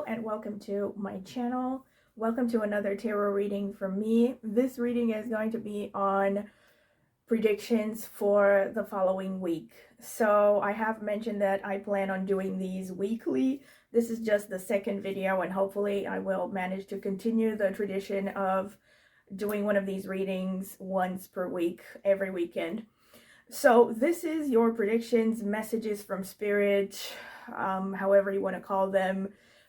Hello and welcome to my channel. Welcome to another tarot reading from me. This reading is going to be on predictions for the following week. So I have mentioned that I plan on doing these weekly. This is just the second video and hopefully I will manage to continue the tradition of doing one of these readings once per week, every weekend. So this is your predictions, messages from Spirit, however you want to call them,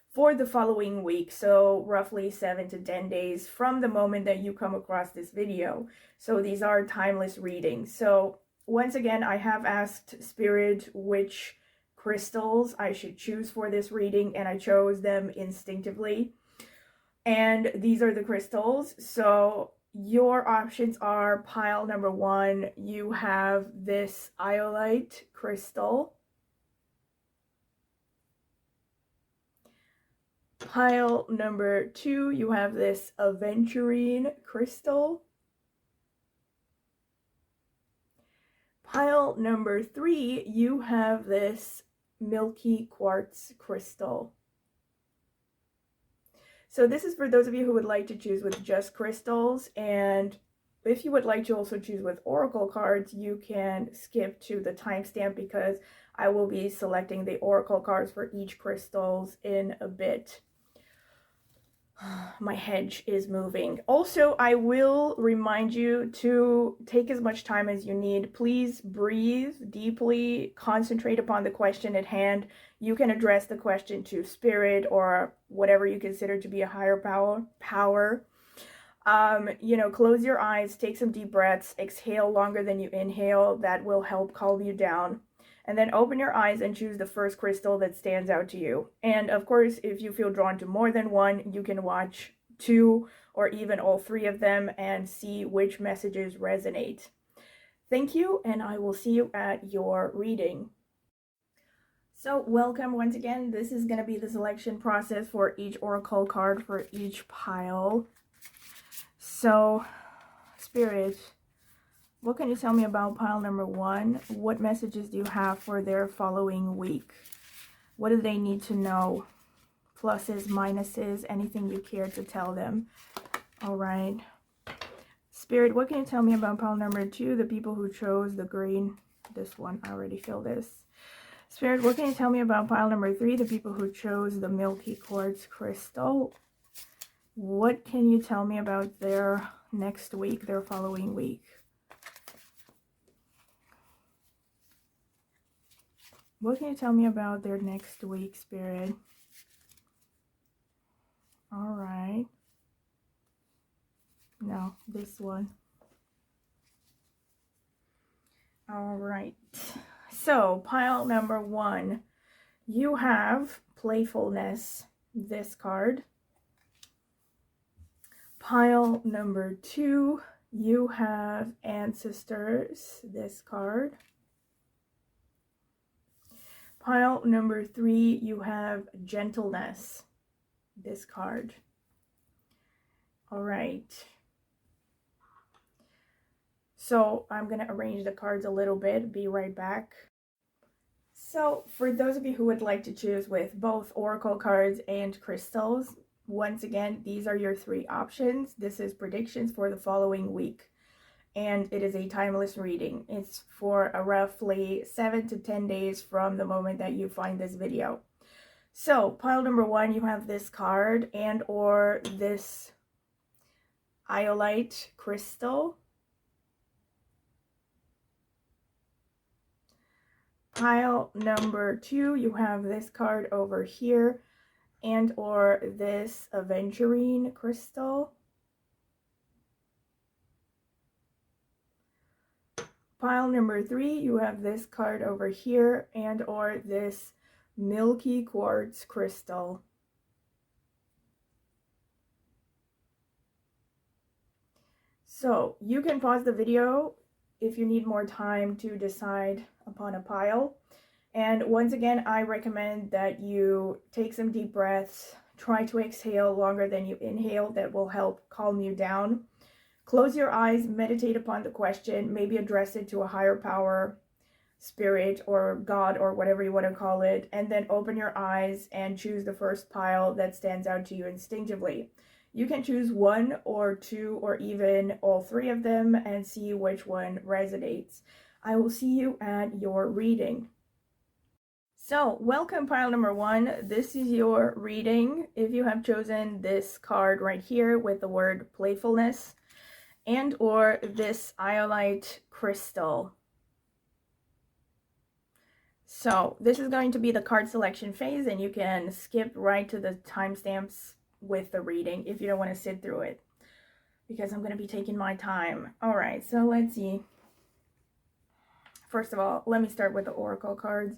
for the following week. So roughly 7 to 10 days from the moment that you come across this video. So these are timeless readings. So once again, I have asked Spirit which crystals I should choose for this reading, and I chose them instinctively. And these are the crystals. So your options are pile number 1, you have this iolite crystal. Pile number 2, you have this aventurine crystal. Pile number 3, you have this milky quartz crystal. So this is for those of you who would like to choose with just crystals, and if you would like to also choose with oracle cards, you can skip to the timestamp because I will be selecting the oracle cards for each crystals in a bit. My hedge is moving. Also, I will remind you to take as much time as you need. Please breathe deeply, concentrate upon the question at hand. You can address the question to Spirit or whatever you consider to be a higher power. Close your eyes, take some deep breaths, exhale longer than you inhale. That will help calm you down. And then open your eyes and choose the first crystal that stands out to you. And of course, if you feel drawn to more than one, you can watch 2 or even all 3 of them and see which messages resonate. Thank you, and I will see you at your reading. So welcome once again. This is going to be the selection process for each oracle card for each pile. So, Spirit, what can you tell me about pile number 1? What messages do you have for their following week? What do they need to know? Pluses, minuses, anything you care to tell them. All right. Spirit, what can you tell me about pile number 2? The people who chose the green. This one, I already feel this. Spirit, what can you tell me about pile number 3? The people who chose the milky quartz crystal. What can you tell me about their next week, their following week? What can you tell me about their next week, Spirit? All right. No, this one. All right. So, pile number 1, you have playfulness, this card. Pile number 2, you have ancestors, this card. Pile number 3, you have gentleness, this card. All right. So I'm going to arrange the cards a little bit. Be right back. So for those of you who would like to choose with both oracle cards and crystals, once again, these are your 3 options. This is predictions for the following week. And it is a timeless reading. It's for a roughly 7 to 10 days from the moment that you find this video. So pile number 1, you have this card and or this iolite crystal. Pile number 2, you have this card over here and or this aventurine crystal. Pile number 3, you have this card over here and or this milky quartz crystal. So you can pause the video if you need more time to decide upon a pile. And once again, I recommend that you take some deep breaths, try to exhale longer than you inhale. That will help calm you down. Close your eyes, meditate upon the question, maybe address it to a higher power. spirit or God or whatever you want to call it, and then open your eyes and choose the first pile that stands out to you instinctively. You can choose one or two or even all three of them and see which one resonates. I will see you at your reading. So, welcome pile number one. This is your reading. If you have chosen this card right here with the word playfulness and or this iolite crystal. So, this is going to be the card selection phase, and you can skip right to the timestamps with the reading if you don't want to sit through it, because I'm going to be taking my time. All right, so let's see. First of all, let me start with the oracle cards.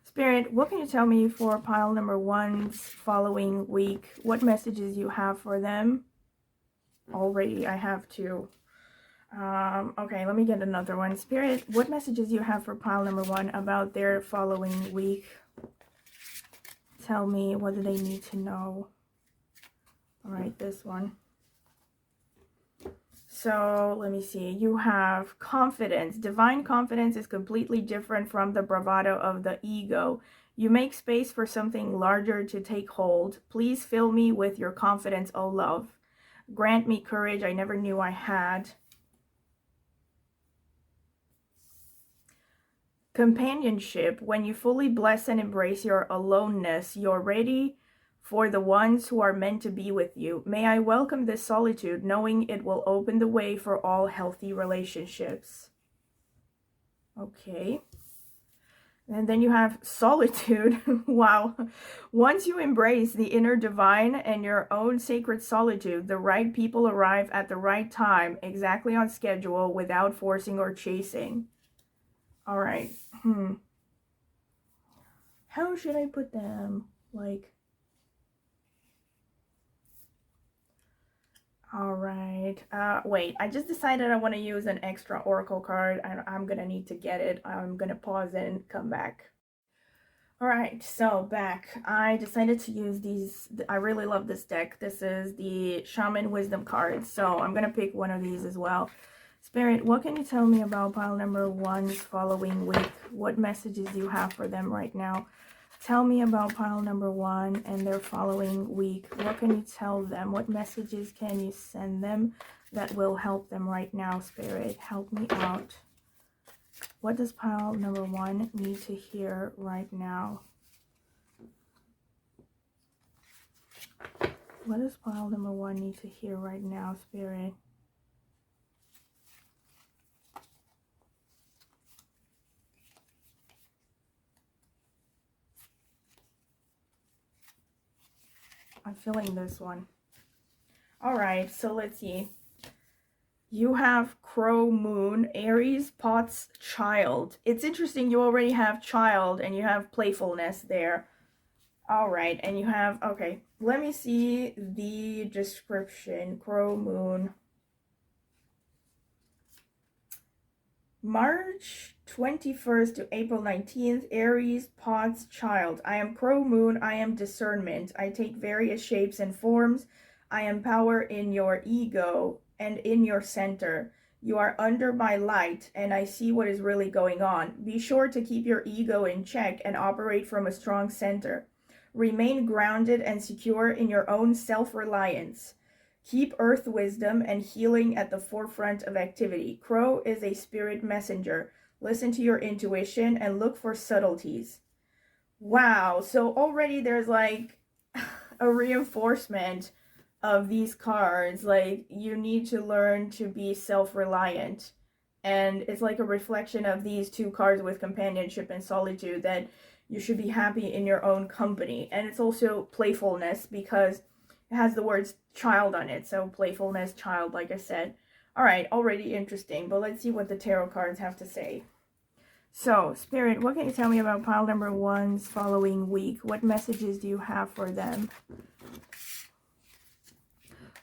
Spirit, what can you tell me for pile number one's following week? What messages you have for them? Already, I have two. Okay, let me get another one. Spirit, what messages you have for pile number one about their following week? Tell me, what do they need to know? All right, this one. So let me see. You have confidence. Divine confidence is completely different from the bravado of the ego. You make space for something larger to take hold. Please fill me with your confidence, O love. Grant me courage I never knew I had. Companionship. When you fully bless and embrace your aloneness, you're ready for the ones who are meant to be with you. May I welcome this solitude, knowing it will open the way for all healthy relationships. Okay. And then you have solitude. Wow. Once you embrace the inner divine and your own sacred solitude, the right people arrive at the right time, exactly on schedule, without forcing or chasing. All right. How should I put them? Like, all right. Wait, I just decided I want to use an extra oracle card. I'm going to need to get it. I'm going to pause and come back. All right, so back. I decided to use these. I really love this deck. This is the Shaman Wisdom Cards. So I'm going to pick one of these as well. Spirit, what can you tell me about pile number one's following week? What messages do you have for them right now? Tell me about pile number one and their following week. What can you tell them? What messages can you send them that will help them right now, Spirit? Help me out. What does pile number one need to hear right now? What does pile number one need to hear right now, Spirit? I'm feeling this one. All right, so let's see. You have Crow Moon, Aries, Pots, Child. It's interesting, you already have Child and you have playfulness there. All right, and you have, okay, let me see the description. Crow Moon. March 21st to April 19th, Aries, Pots, Child. I am Crow Moon, I am discernment. I take various shapes and forms. I am power in your ego and in your center. You are under my light, and I see what is really going on. Be sure to keep your ego in check and operate from a strong center. Remain grounded and secure in your own self-reliance. Keep earth wisdom and healing at the forefront of activity. Crow is a spirit messenger. Listen to your intuition and look for subtleties. Wow, so already there's like a reinforcement of these cards. Like, you need to learn to be self-reliant. And it's like a reflection of these two cards with companionship and solitude, that you should be happy in your own company. And it's also playfulness, because it has the words child on it. So playfulness, child, like I said. All right, already interesting. But let's see what the tarot cards have to say. So, Spirit, what can you tell me about pile number one's following week? What messages do you have for them?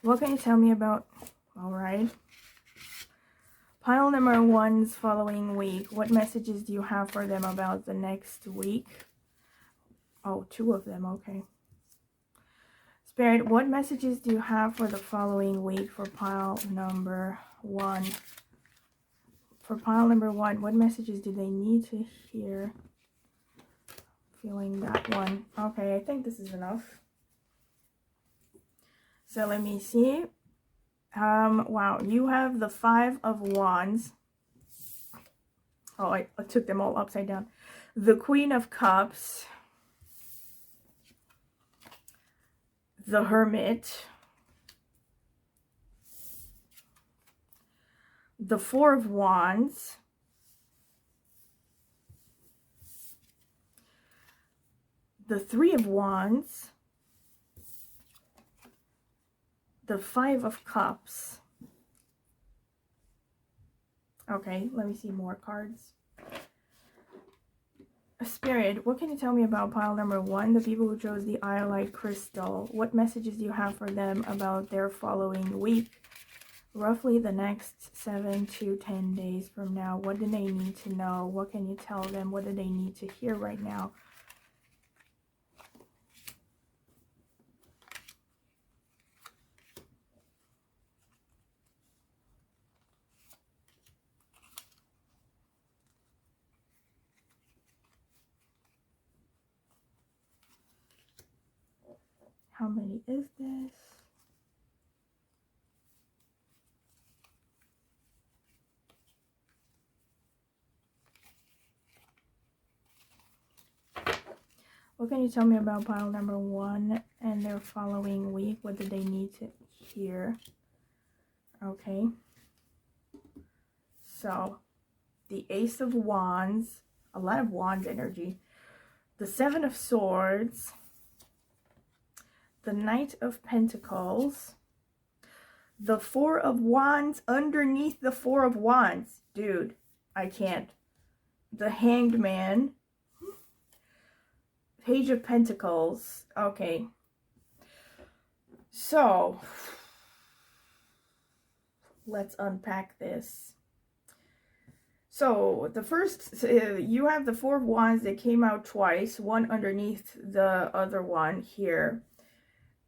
What can you tell me about... All right. Pile number one's following week. What messages do you have for them about the next week? Oh, two of them. Okay. Spirit, what messages do you have for the following week for pile number one? for pile number 1, what messages do they need to hear? Feeling that one. Okay, I think this is enough. So let me see. Wow, you have the 5 of Wands. Oh, I took them all upside down. The Queen of Cups. The Hermit. The 4 of Wands. The 3 of Wands. The 5 of Cups. Okay, let me see more cards. Spirit, what can you tell me about pile number 1, the people who chose the Iolite Crystal? What messages do you have for them about their following week? Roughly the next 7 to 10 days from now. What do they need to know? What can you tell them? What do they need to hear right now? How many is this? What can you tell me about pile number 1 and their following week? What do they need to hear? Okay. So, the Ace of Wands. A lot of Wands energy. The 7 of Swords. The Knight of Pentacles. The 4 of Wands underneath the 4 of Wands. Dude, I can't. The Hanged Man. Page of Pentacles. Okay. So, let's unpack this. So, the first, you have the 4 of Wands that came out twice. One underneath the other one here.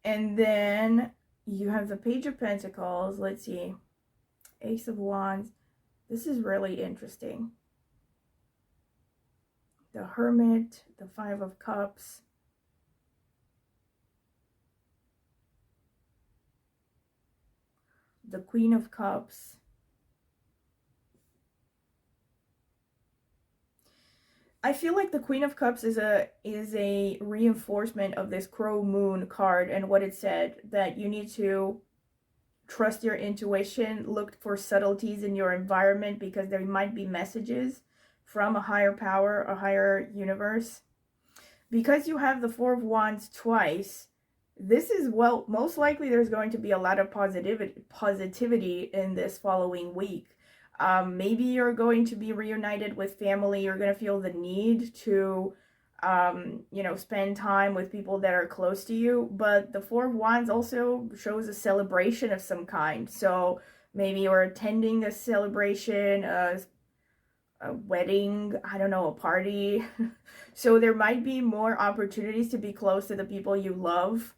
And then you have the Page of Pentacles. Let's see. Ace of Wands. This is really interesting. The Hermit, the 5 of Cups. The Queen of Cups. I feel like the Queen of Cups is a reinforcement of this Crow Moon card and what it said, that you need to trust your intuition, look for subtleties in your environment because there might be messages from a higher power, a higher universe. Because you have the 4 of Wands twice, this is, well, most likely there's going to be a lot of positivity in this following week. Maybe you're going to be reunited with family. You're going to feel the need to, you know, spend time with people that are close to you. But the 4 of Wands also shows a celebration of some kind. So maybe you're attending a celebration, a wedding, I don't know, a party. So there might be more opportunities to be close to the people you love.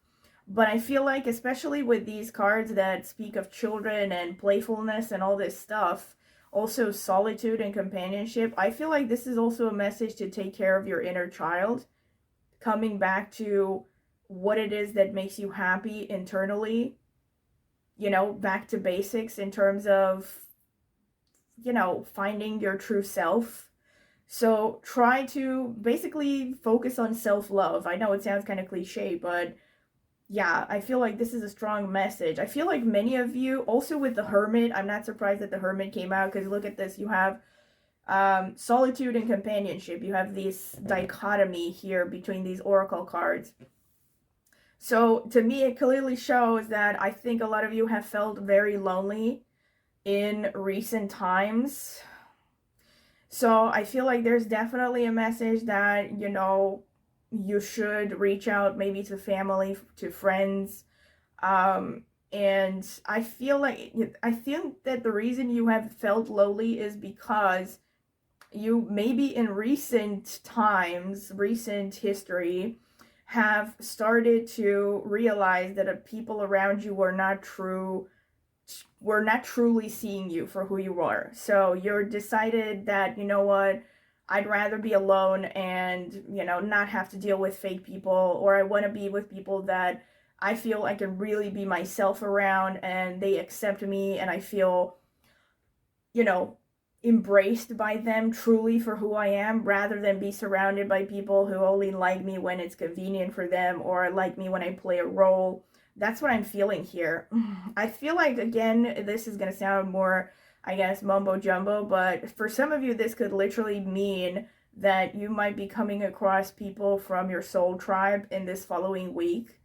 But I feel like, especially with these cards that speak of children and playfulness and all this stuff, also solitude and companionship, I feel like this is also a message to take care of your inner child, coming back to what it is that makes you happy internally, you know, back to basics in terms of, you know, finding your true self. So try to basically focus on self-love. I know it sounds kind of cliche, but yeah, I feel like this is a strong message. I feel like many of you, also with the Hermit, I'm not surprised that the Hermit came out, because look at this. You have solitude and companionship. You have this dichotomy here between these oracle cards. So to me, it clearly shows that I think a lot of you have felt very lonely in recent times. So I feel like there's definitely a message that, you know, you should reach out maybe to family, to friends. And I think that the reason you have felt lonely is because you maybe in recent times, recent history, have started to realize that people around you are not true we're not truly seeing you for who you are. So you're decided that, you know what, I'd rather be alone and, you know, not have to deal with fake people, or I want to be with people that I feel I can really be myself around and they accept me and I feel, you know, embraced by them truly for who I am, rather than be surrounded by people who only like me when it's convenient for them or like me when I play a role. That's what I'm feeling here. I feel like, again, this is going to sound more, I guess, mumbo jumbo, but for some of you, this could literally mean that you might be coming across people from your soul tribe in this following week.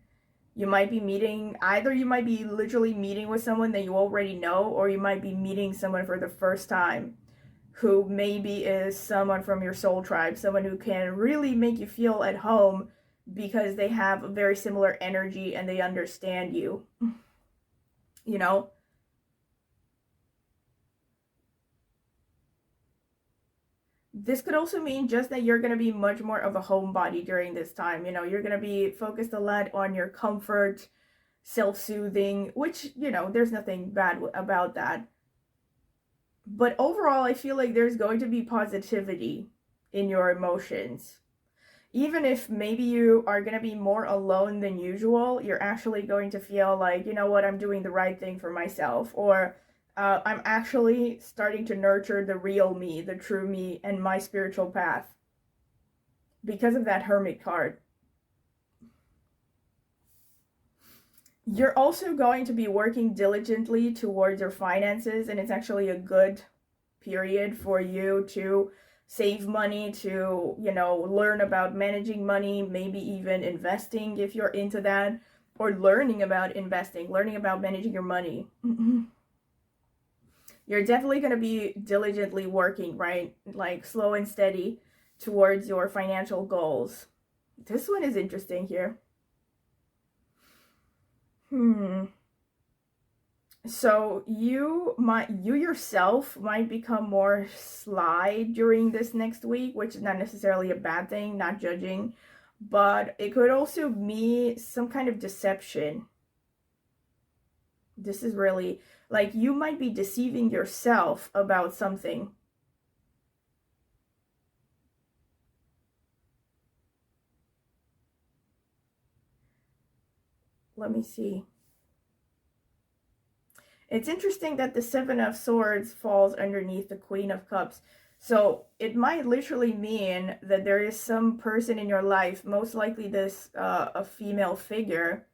You might be meeting, either you might be literally meeting with someone that you already know, or you might be meeting someone for the first time who maybe is someone from your soul tribe, someone who can really make you feel at home because they have a very similar energy and they understand you. You know? This could also mean just that you're going to be much more of a homebody during this time. You know, you're going to be focused a lot on your comfort, self-soothing, which, you know, there's nothing bad about that. But overall, I feel like there's going to be positivity in your emotions. Even if maybe you are going to be more alone than usual, you're actually going to feel like, you know what, I'm doing the right thing for myself. Or I'm actually starting to nurture the real me, the true me, and my spiritual path because of that Hermit card. You're also going to be working diligently towards your finances, and it's actually a good period for you to save money, to, you know, learn about managing money, maybe even investing if you're into that, or learning about investing, learning about managing your money. You're definitely going to be diligently working, right? Like slow and steady towards your financial goals. This one is interesting here. So you yourself might become more sly during this next week, which is not necessarily a bad thing, not judging, but it could also be some kind of deception. This is really, like, you might be deceiving yourself about something. Let me see. It's interesting that the Seven of Swords falls underneath the Queen of Cups. So it might literally mean that there is some person in your life, most likely this a female figure,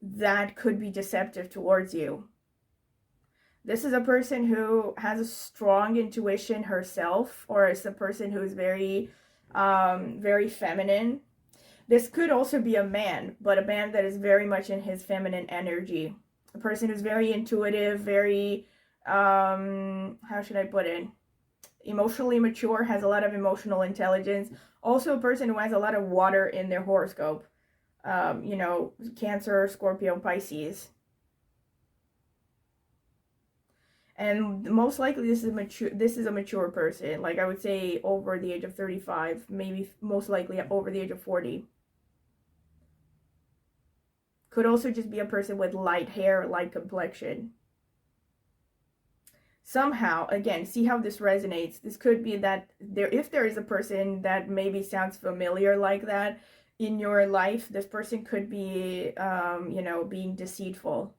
that could be deceptive towards you. This is a person who has a strong intuition herself, or is a person who is very, very feminine. This could also be a man, but a man that is very much in his feminine energy. A person who's very intuitive, very, how should I put it? Emotionally mature, has a lot of emotional intelligence. Also a person who has a lot of water in their horoscope. You know, Cancer, Scorpio, Pisces. And most likely this is a mature person. Like, I would say over the age of 35, maybe most likely over the age of 40. Could also just be a person with light hair, light complexion. Somehow, again, see how this resonates. This could be that if there is a person that maybe sounds familiar like that in your life, this person could be, you know, being deceitful.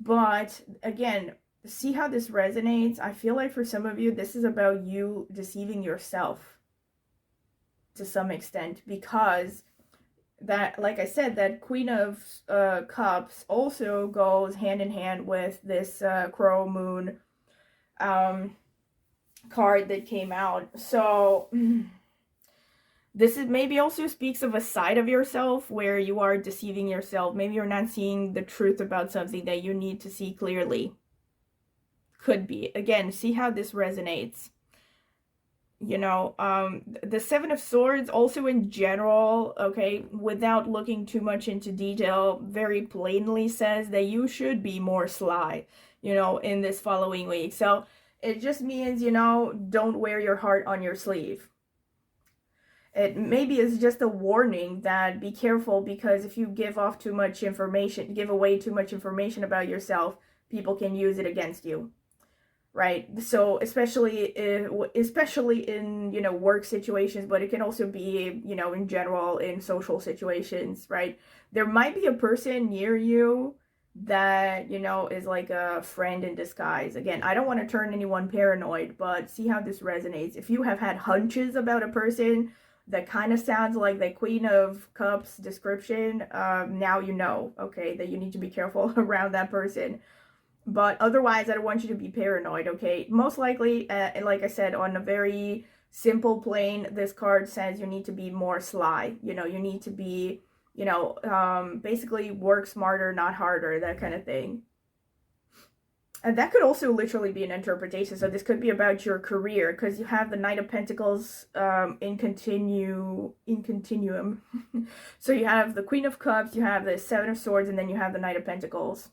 But again, see how this resonates. I feel like for some of you, this is about you deceiving yourself to some extent, because that, like I said, that Queen of Cups also goes hand in hand with this Crow Moon card that came out. So this is maybe also speaks of a side of yourself where you are deceiving yourself. Maybe you're not seeing the truth about something that you need to see clearly. Could be. Again, see how this resonates. You know, the Seven of Swords also in general, okay, without looking too much into detail, very plainly says that you should be more sly, you know, in this following week. So it just means, you know, don't wear your heart on your sleeve. It maybe is just a warning that be careful, because if you give off too much information, give away too much information about yourself, people can use it against you. Right, so especially in, you know, work situations, but it can also be, you know, in general in social situations, right? There might be a person near you that, you know, is like a friend in disguise. Again, I don't want to turn anyone paranoid, but see how this resonates. If you have had hunches about a person that kind of sounds like the Queen of Cups description, now you know, okay, that you need to be careful around that person. But otherwise, I don't want you to be paranoid, okay? Most likely, like I said, on a very simple plane, this card says you need to be more sly. You know, you need to be, you know, basically work smarter, not harder, that kind of thing. And that could also literally be an interpretation. So this could be about your career, because you have the Knight of Pentacles in continuum. So you have the Queen of Cups, you have the Seven of Swords, and then you have the Knight of Pentacles.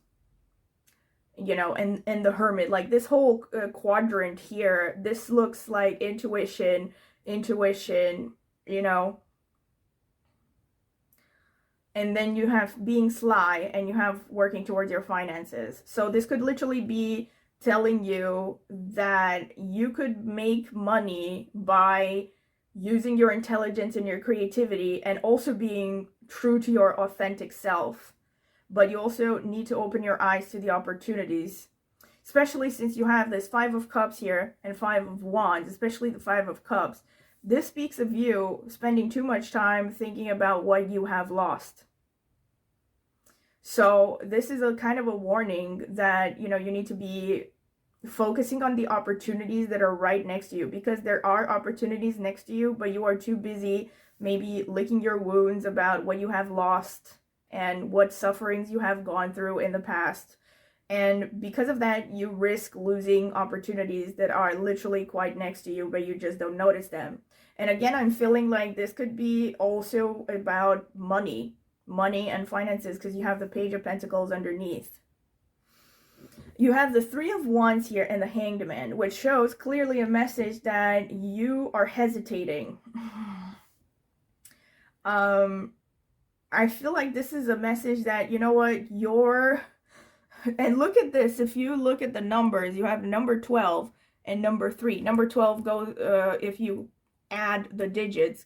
You know, and the Hermit, like this whole quadrant here, this looks like intuition, you know. And then you have being sly, and you have working towards your finances. So this could literally be telling you that you could make money by using your intelligence and your creativity, and also being true to your authentic self. But you also need to open your eyes to the opportunities, especially since you have this Five of Cups here and Five of Wands, especially the Five of Cups. This speaks of you spending too much time thinking about what you have lost. So this is a kind of a warning that, you know, you need to be focusing on the opportunities that are right next to you, because there are opportunities next to you, but you are too busy maybe licking your wounds about what you have lost and what sufferings you have gone through in the past. And because of that, you risk losing opportunities that are literally quite next to you, but you just don't notice them. And again, I'm feeling like this could be also about money and finances, because you have the Page of Pentacles underneath. You have the Three of Wands here and the Hanged Man, which shows clearly a message that you are hesitating. I feel like this is a message that, you know what, and look at this, if you look at the numbers, you have number 12 and number 3. Number 12 goes, if you add the digits,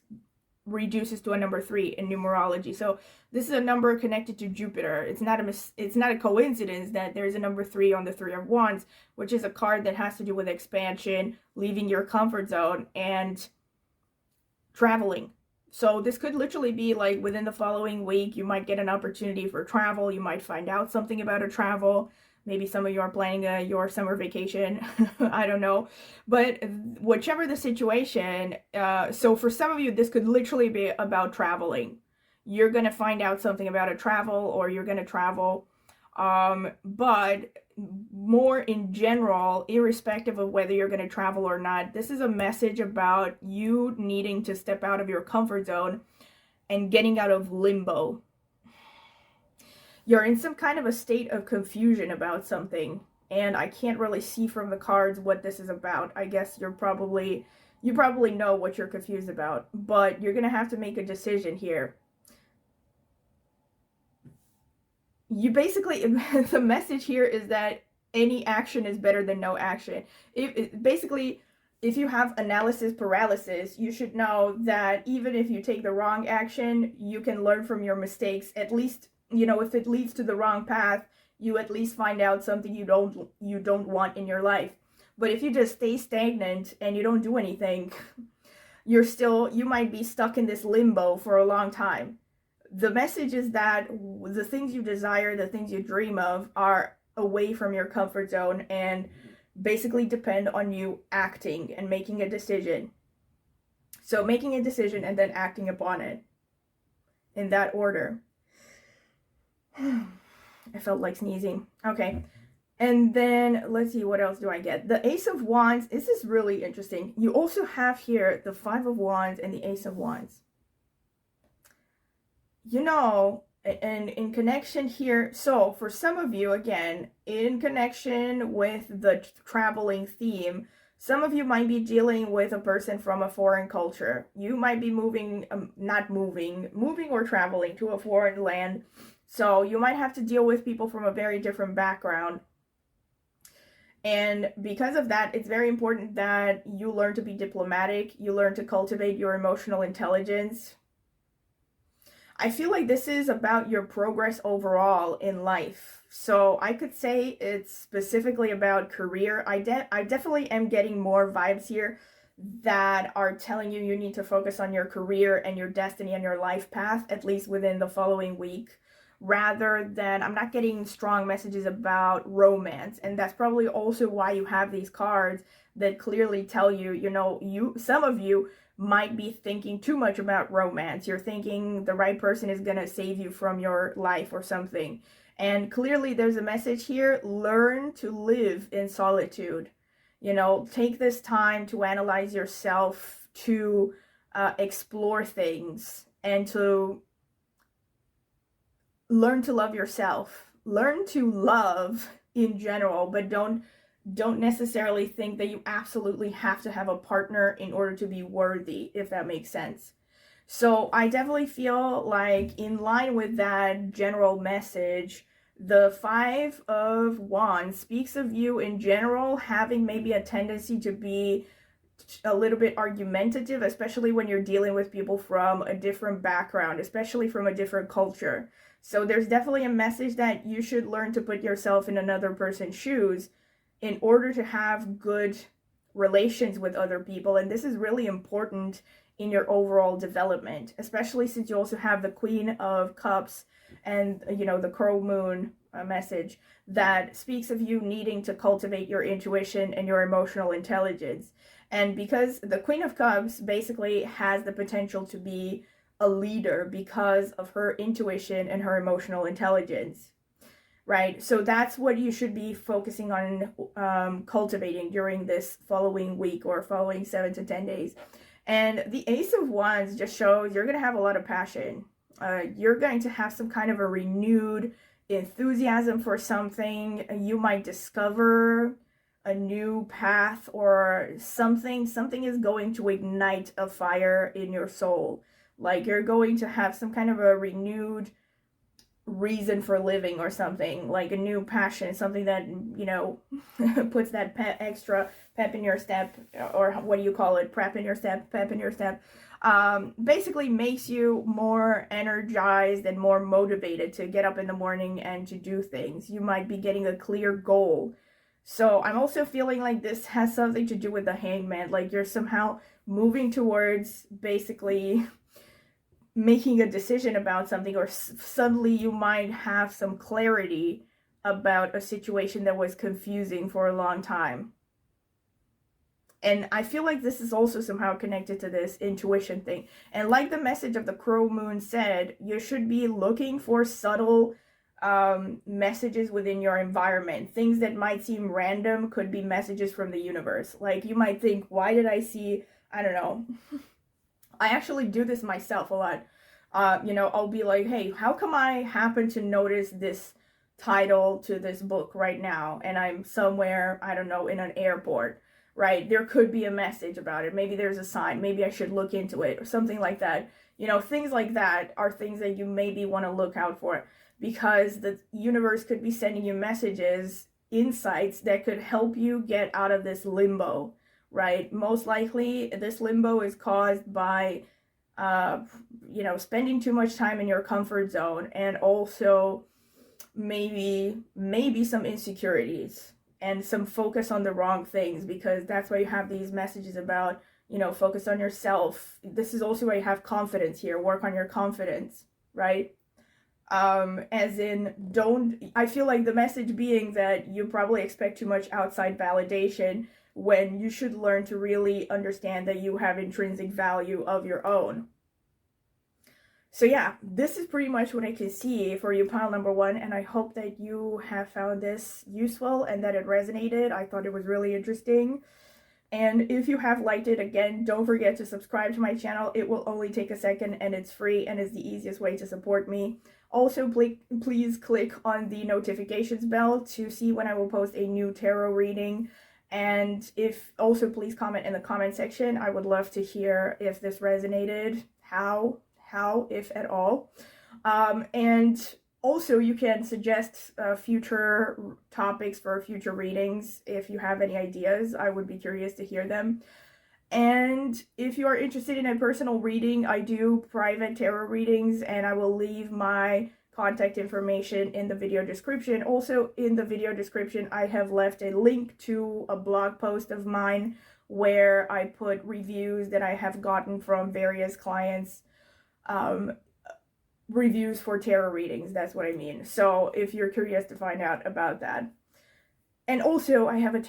reduces to a number 3 in numerology. So this is a number connected to Jupiter. It's not a coincidence that there's a number 3 on the Three of Wands, which is a card that has to do with expansion, leaving your comfort zone, and traveling. So this could literally be like within the following week, you might get an opportunity for travel. You might find out something about a travel. Maybe some of you are planning your summer vacation. I don't know. But whichever the situation, so for some of you, this could literally be about traveling. You're going to find out something about a travel, or you're going to travel. But more in general, irrespective of whether you're going to travel or not, this is a message about you needing to step out of your comfort zone and getting out of limbo. You're in some kind of a state of confusion about something, and I can't really see from the cards what this is about. I guess you probably know what you're confused about, but you're going to have to make a decision here. You basically, the message here is that any action is better than no action. Basically, if you have analysis paralysis, you should know that even if you take the wrong action, you can learn from your mistakes. At least, you know, if it leads to the wrong path, you at least find out something you don't want in your life. But if you just stay stagnant and you don't do anything, you might be stuck in this limbo for a long time. The message is that the things you desire, the things you dream of, are away from your comfort zone and basically depend on you acting and making a decision. So making a decision and then acting upon it in that order. I felt like sneezing. Okay. And then let's see, what else do I get? The Ace of Wands. This is really interesting. You also have here the Five of Wands and the Ace of Wands. You know, and in connection here, so for some of you, again, in connection with the traveling theme, some of you might be dealing with a person from a foreign culture. You might be moving, moving or traveling to a foreign land. So you might have to deal with people from a very different background. And because of that, it's very important that you learn to be diplomatic. You learn to cultivate your emotional intelligence. I feel like this is about your progress overall in life. So I could say it's specifically about career. I definitely am getting more vibes here that are telling you need to focus on your career and your destiny and your life path, at least within the following week, rather than, I'm not getting strong messages about romance. And that's probably also why you have these cards that clearly tell you, some of you might be thinking too much about romance. You're thinking the right person is going to save you from your life or something. And clearly there's a message here: learn to live in solitude. Take this time to analyze yourself, to explore things, and to learn to love yourself. Learn to love in general, but don't necessarily think that you absolutely have to have a partner in order to be worthy, if that makes sense. So I definitely feel like, in line with that general message, the Five of Wands speaks of you in general having maybe a tendency to be a little bit argumentative, especially when you're dealing with people from a different background, especially from a different culture. So there's definitely a message that you should learn to put yourself in another person's shoes in order to have good relations with other people. And this is really important in your overall development, especially since you also have the Queen of Cups and, the Crow Moon message that speaks of you needing to cultivate your intuition and your emotional intelligence. And because the Queen of Cups basically has the potential to be a leader because of her intuition and her emotional intelligence, right? So that's what you should be focusing on cultivating during this following week or following 7 to 10 days. And the Ace of Wands just shows you're going to have a lot of passion. You're going to have some kind of a renewed enthusiasm for something. You might discover a new path or something is going to ignite a fire in your soul. Like, you're going to have some kind of a renewed reason for living, or something, like a new passion, something that, puts that extra pep in your step, or what do you call it? Pep in your step. Basically makes you more energized and more motivated to get up in the morning and to do things. You might be getting a clear goal. So I'm also feeling like this has something to do with the Hangman. Like, you're somehow moving towards basically making a decision about something, or suddenly you might have some clarity about a situation that was confusing for a long time. And I feel like this is also somehow connected to this intuition thing. And like the message of the Crow Moon said, you should be looking for subtle messages within your environment. Things that might seem random could be messages from the universe. Like, you might think, why did I see, I don't know. I actually do this myself a lot. I'll be like, hey, how come I happen to notice this title to this book right now? And I'm somewhere, I don't know, in an airport, right? There could be a message about it. Maybe there's a sign. Maybe I should look into it, or something like that. Things like that are things that you maybe want to look out for, because the universe could be sending you messages, insights that could help you get out of this limbo. Right? Most likely, this limbo is caused by, spending too much time in your comfort zone, and also maybe some insecurities and some focus on the wrong things, because that's why you have these messages about, focus on yourself. This is also why you have confidence here. Work on your confidence, right? I feel like the message being that you probably expect too much outside validation, when you should learn to really understand that you have intrinsic value of your own. So yeah, this is pretty much what I can see for you, pile number 1, and I hope that you have found this useful and that it resonated. I thought it was really interesting. And if you have liked it, again, don't forget to subscribe to my channel. It will only take a second and it's free and is the easiest way to support me. Also, please click on the notifications bell to see when I will post a new tarot reading. And please comment in the comment section. I would love to hear if this resonated, how, if at all. And also, you can suggest future topics for future readings. If you have any ideas, I would be curious to hear them. And if you are interested in a personal reading, I do private tarot readings, and I will leave my contact information in the video description. Also, in the video description, I have left a link to a blog post of mine where I put reviews that I have gotten from various clients. Reviews for tarot readings, that's what I mean. So if you're curious to find out about that. And also I have an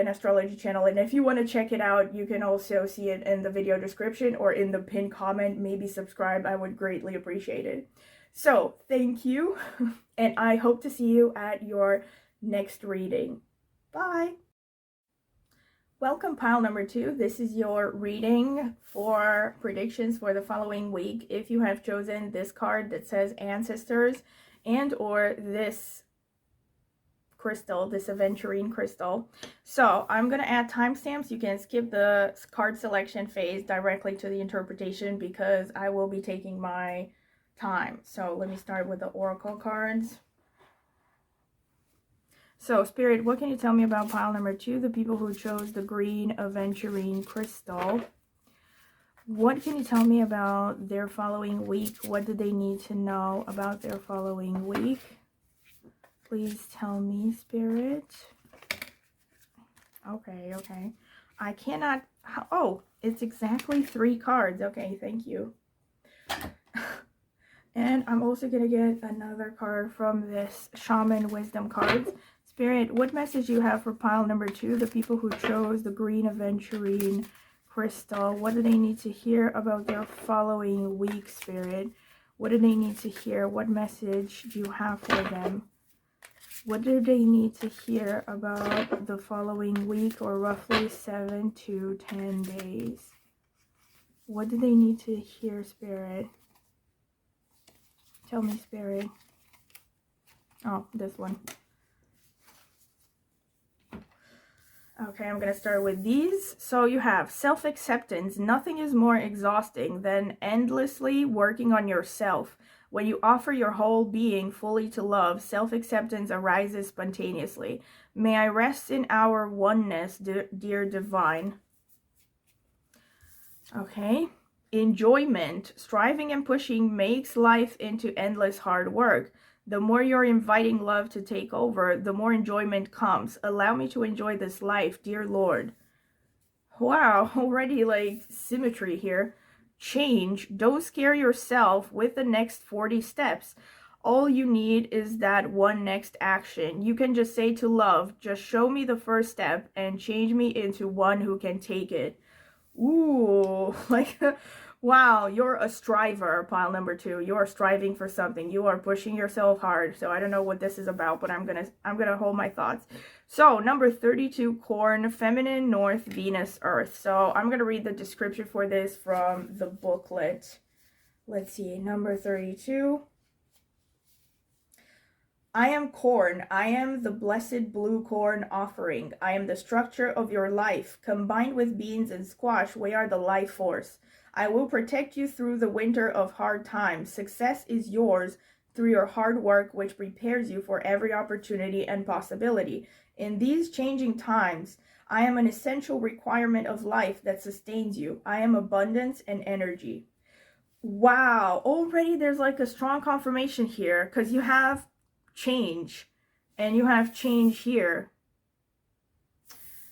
astrology channel, and if you want to check it out, you can also see it in the video description or in the pinned comment. Maybe subscribe, I would greatly appreciate it. So thank you, and I hope to see you at your next reading. Bye. Welcome, pile number 2. This is your reading for predictions for the following week. If you have chosen this card that says Ancestors and or this crystal, this aventurine crystal. So I'm going to add timestamps. You can skip the card selection phase directly to the interpretation because I will be taking my time. So let me start with the oracle cards. So, Spirit, what can you tell me about pile number 2, the people who chose the green aventurine crystal? What can you tell me about their following week? What do they need to know about their following week? Please tell me, Spirit. Okay. I cannot... Oh, it's exactly 3 cards. Okay, thank you. And I'm also going to get another card from this Shaman Wisdom Cards. Spirit, what message do you have for pile number 2, the people who chose the green aventurine crystal? What do they need to hear about their following week, Spirit? What do they need to hear? What message do you have for them? What do they need to hear about the following week, or roughly 7 to 10 days? What do they need to hear, Spirit? Tell me, Spirit. Oh, this one. Okay, I'm going to start with these. So you have self-acceptance. Nothing is more exhausting than endlessly working on yourself. When you offer your whole being fully to love, self-acceptance arises spontaneously. May I rest in our oneness, dear divine. Okay. Enjoyment. Striving and pushing makes life into endless hard work. The more you're inviting love to take over, the more enjoyment comes. Allow me to enjoy this life, dear Lord. Wow, already like symmetry here. Change. Don't scare yourself with the next 40 steps. All you need is that one next action. You can just say to love, just show me the first step and change me into one who can take it. Ooh, like, wow, you're a striver, pile number 2. You are striving for something. You are pushing yourself hard. So I don't know what this is about, but I'm gonna hold my thoughts. So number 32, corn, feminine, north, Venus, earth. So I'm gonna read the description for this from the booklet. Let's see, number 32. I am corn. I am the blessed blue corn offering. I am the structure of your life. Combined with beans and squash, we are the life force. I will protect you through the winter of hard times. Success is yours through your hard work, which prepares you for every opportunity and possibility. In these changing times, I am an essential requirement of life that sustains you. I am abundance and energy. Wow, already there's like a strong confirmation here because you have change and you have change here.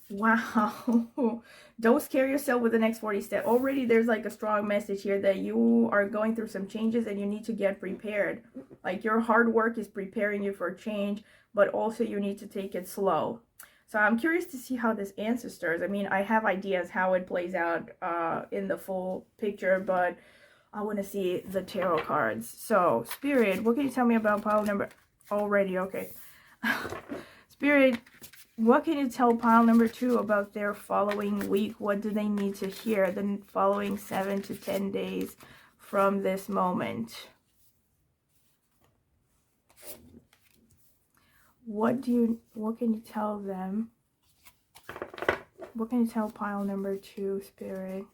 Wow. Don't scare yourself with the next 40 steps. Already there's like a strong message here that you are going through some changes and you need to get prepared. Like your hard work is preparing you for change, but also you need to take it slow. So I'm curious to see how this Ancestors, I mean, I have ideas how it plays out in the full picture, but I want to see the tarot cards. So, Spirit, what can you tell me about pile number... Already, okay. Spirit, what can you tell pile number 2 about their following week? What do they need to hear the following 7 to 10 days from this moment? What can you tell them? What can you tell pile number 2, Spirit?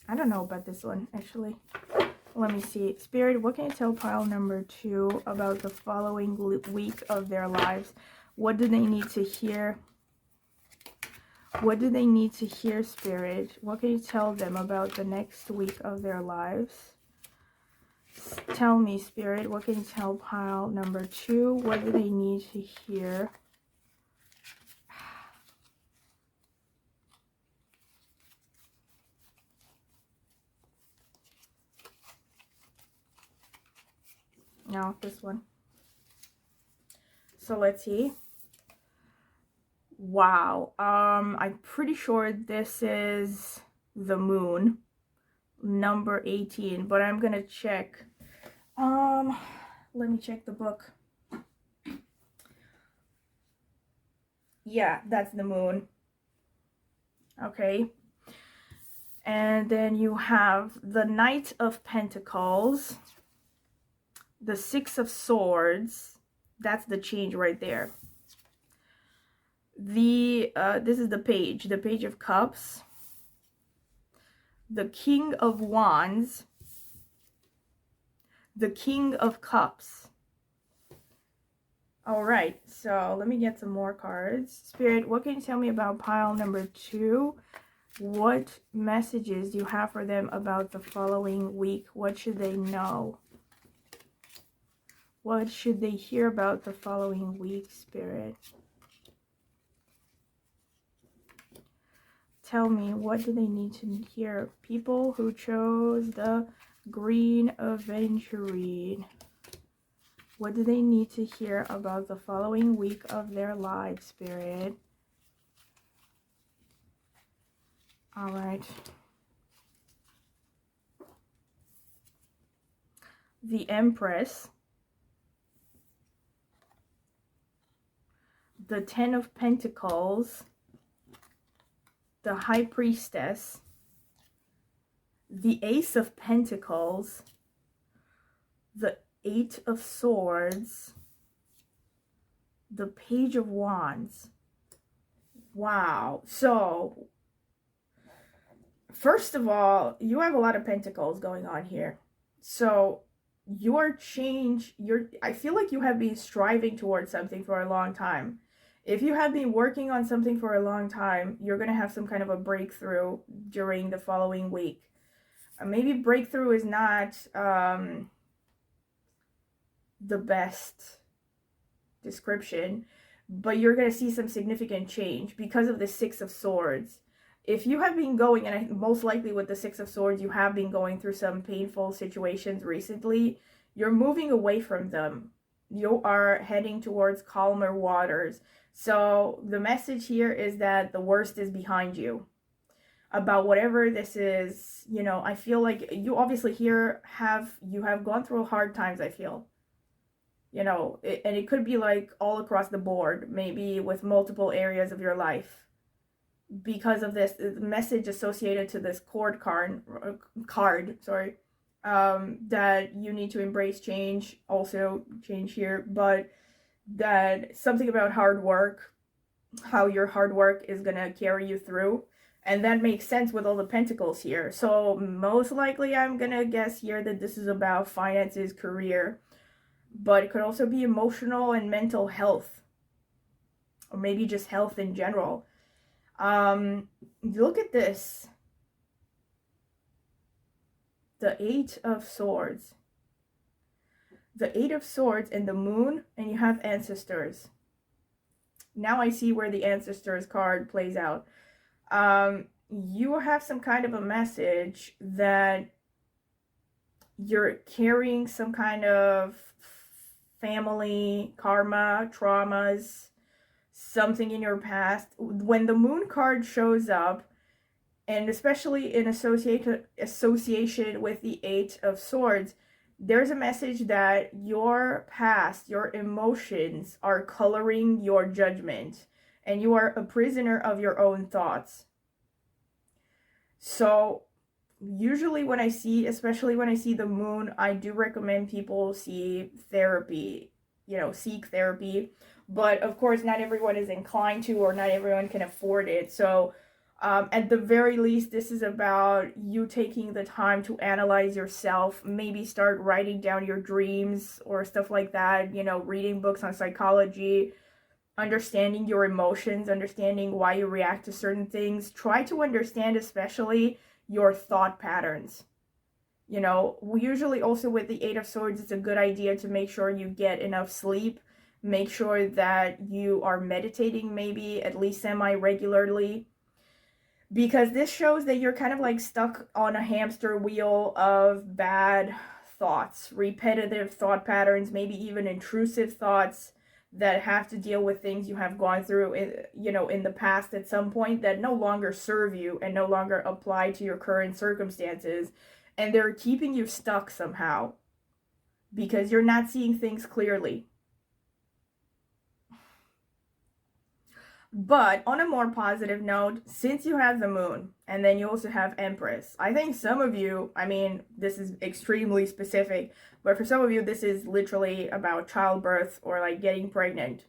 I don't know about this one, actually. Let me see. Spirit, what can you tell pile number 2 about the following week of their lives? What do they need to hear? What do they need to hear, Spirit? What can you tell them about the next week of their lives? Tell me, Spirit, what can you tell pile number 2? What do they need to hear? No, this one. So let's see. Wow. I'm pretty sure this is the moon, number 18, but I'm gonna check. Let me check the book. Yeah, that's the moon. Okay. And then you have the Knight of Pentacles, the Six of Swords. That's the change right there. This is the Page of Cups, the King of Wands, the King of Cups. All right, so let me get some more cards. Spirit, what can you tell me about pile number 2? What messages do you have for them about the following week? What should they know? What should they hear about the following week, Spirit? Tell me, what do they need to hear? People who chose the Green Aventurine. What do they need to hear about the following week of their lives, Spirit? All right. The Empress. The Ten of Pentacles. The High Priestess. The Ace of Pentacles. The Eight of Swords. The Page of Wands. Wow. So, first of all, you have a lot of pentacles going on here. So, your change, I feel like you have been striving towards something for a long time. If you have been working on something for a long time, you're going to have some kind of a breakthrough during the following week. Maybe breakthrough is not the best description, but you're going to see some significant change because of the Six of Swords. If you have been going, and most likely with the Six of Swords, you have been going through some painful situations recently, you're moving away from them. You are heading towards calmer waters. So the message here is that the worst is behind you. About whatever this is, you know, I feel like you obviously here you have gone through hard times, I feel. You know, and it could be like all across the board, maybe with multiple areas of your life. Because of this message associated to this card, that you need to embrace change, also change here, but that something about hard work, how your hard work is gonna carry you through. And that makes sense with all the pentacles here. So most likely I'm gonna guess here that this is about finances, career, but it could also be emotional and mental health, or maybe just health in general. Look at this. The Eight of Swords. The Eight of Swords and the Moon, and you have ancestors. Now I see where the ancestors card plays out. You have some kind of a message that you're carrying some kind of family, karma, traumas, something in your past. When the Moon card shows up, And especially in association with the Eight of Swords, there's a message that your past, your emotions are coloring your judgment, and you are a prisoner of your own thoughts. So usually when I see, especially when I see the moon, I do recommend people see therapy, seek therapy. But of course, not everyone is inclined to, or not everyone can afford it. So at the very least, this is about you taking the time to analyze yourself, maybe start writing down your dreams or stuff like that, reading books on psychology, understanding your emotions, understanding why you react to certain things. Try to understand especially your thought patterns. Usually also with the Eight of Swords, it's a good idea to make sure you get enough sleep. Make sure that you are meditating maybe at least semi-regularly, because this shows that you're kind of like stuck on a hamster wheel of bad thoughts, repetitive thought patterns, maybe even intrusive thoughts that have to deal with things you have gone through in the past at some point that no longer serve you and no longer apply to your current circumstances, and they're keeping you stuck somehow because you're not seeing things clearly. But on a more positive note, since you have the moon and then you also have Empress, I think some of you, this is extremely specific, but for some of you, this is literally about childbirth or like getting pregnant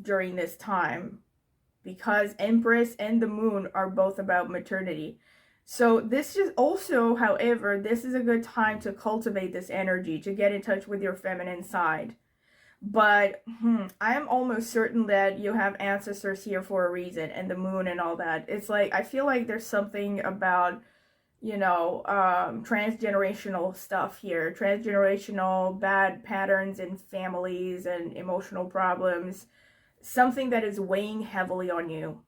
during this time, because Empress and the moon are both about maternity. So this is also, however, this is a good time to cultivate this energy, to get in touch with your feminine side. But I am almost certain that you have ancestors here for a reason, and the moon and all that. It's like, I feel like there's something about, transgenerational stuff here. Transgenerational bad patterns in families and emotional problems. Something that is weighing heavily on you.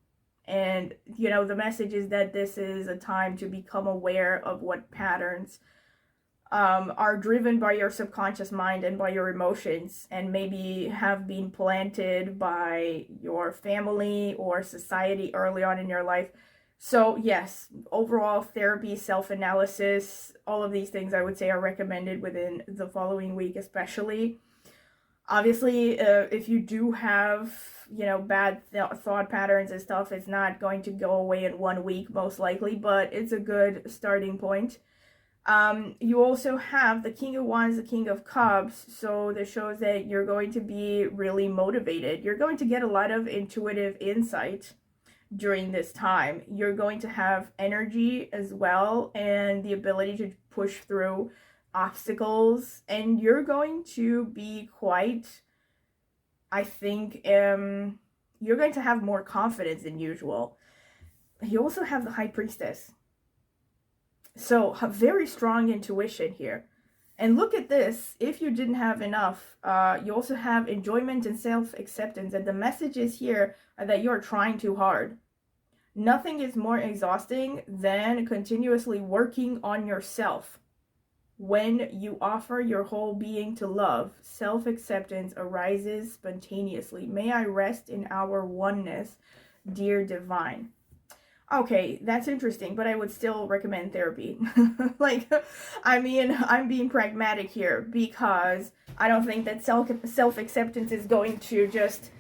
And, the message is that this is a time to become aware of what patterns are driven by your subconscious mind and by your emotions, and maybe have been planted by your family or society early on in your life. So yes, overall therapy, self-analysis, all of these things I would say are recommended within the following week, especially. Obviously, if you do have, bad thought patterns and stuff, it's not going to go away in 1 week, most likely, but it's a good starting point. You also have the King of Wands, the King of Cups, so this shows that you're going to be really motivated. You're going to get a lot of intuitive insight during this time. You're going to have energy as well, and the ability to push through obstacles, and you're going to be quite, I think, you're going to have more confidence than usual. You also have the High Priestess. So a very strong intuition here. And look at this, if you didn't have enough, you also have enjoyment and self-acceptance. And the messages here are that you're trying too hard. Nothing is more exhausting than continuously working on yourself. When you offer your whole being to love, self-acceptance arises spontaneously. May I rest in our oneness, dear divine. Okay, that's interesting, but I would still recommend therapy. I'm being pragmatic here, because I don't think that self-acceptance is going to just,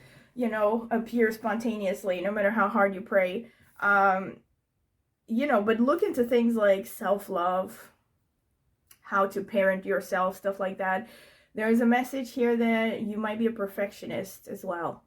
appear spontaneously, no matter how hard you pray. But look into things like self-love, how to parent yourself, stuff like that. There is a message here that you might be a perfectionist as well.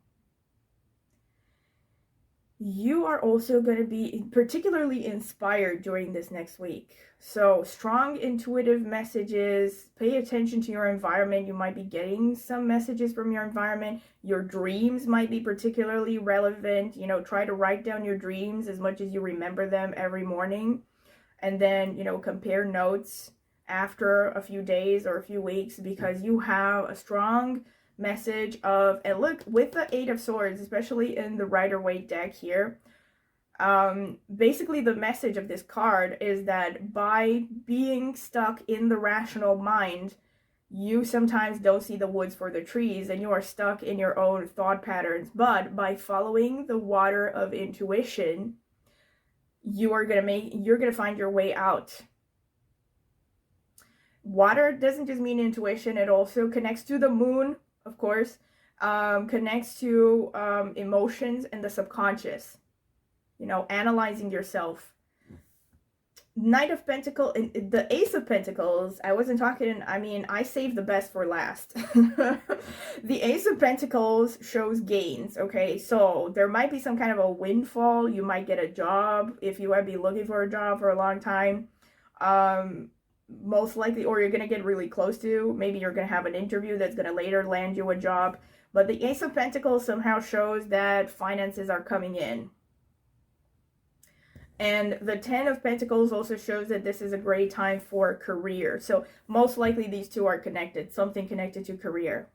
You are also going to be particularly inspired during this next week. So strong intuitive messages. Pay attention to your environment. You might be getting some messages from your environment. Your dreams might be particularly relevant. Try to write down your dreams as much as you remember them every morning. And then, compare notes after a few days or a few weeks, because you have a strong message of, and look, with the Eight of Swords, especially in the Rider-Waite deck here, basically the message of this card is that by being stuck in the rational mind, you sometimes don't see the woods for the trees, and you are stuck in your own thought patterns. But by following the water of intuition, you're gonna find your way out. Water doesn't just mean intuition, it also connects to the moon, of course, connects to emotions and the subconscious, you know, analyzing yourself. Knight of Pentacles, the Ace of Pentacles, I wasn't talking, I mean, I saved the best for last. The Ace of Pentacles shows gains, okay? So there might be some kind of a windfall. You might get a job if you have been looking for a job for a long time. Most likely, or you're going to get really close to. Maybe you're going to have an interview that's going to later land you a job. But the Ace of Pentacles somehow shows that finances are coming in. And the Ten of Pentacles also shows that this is a great time for career. So most likely these two are connected, something connected to career.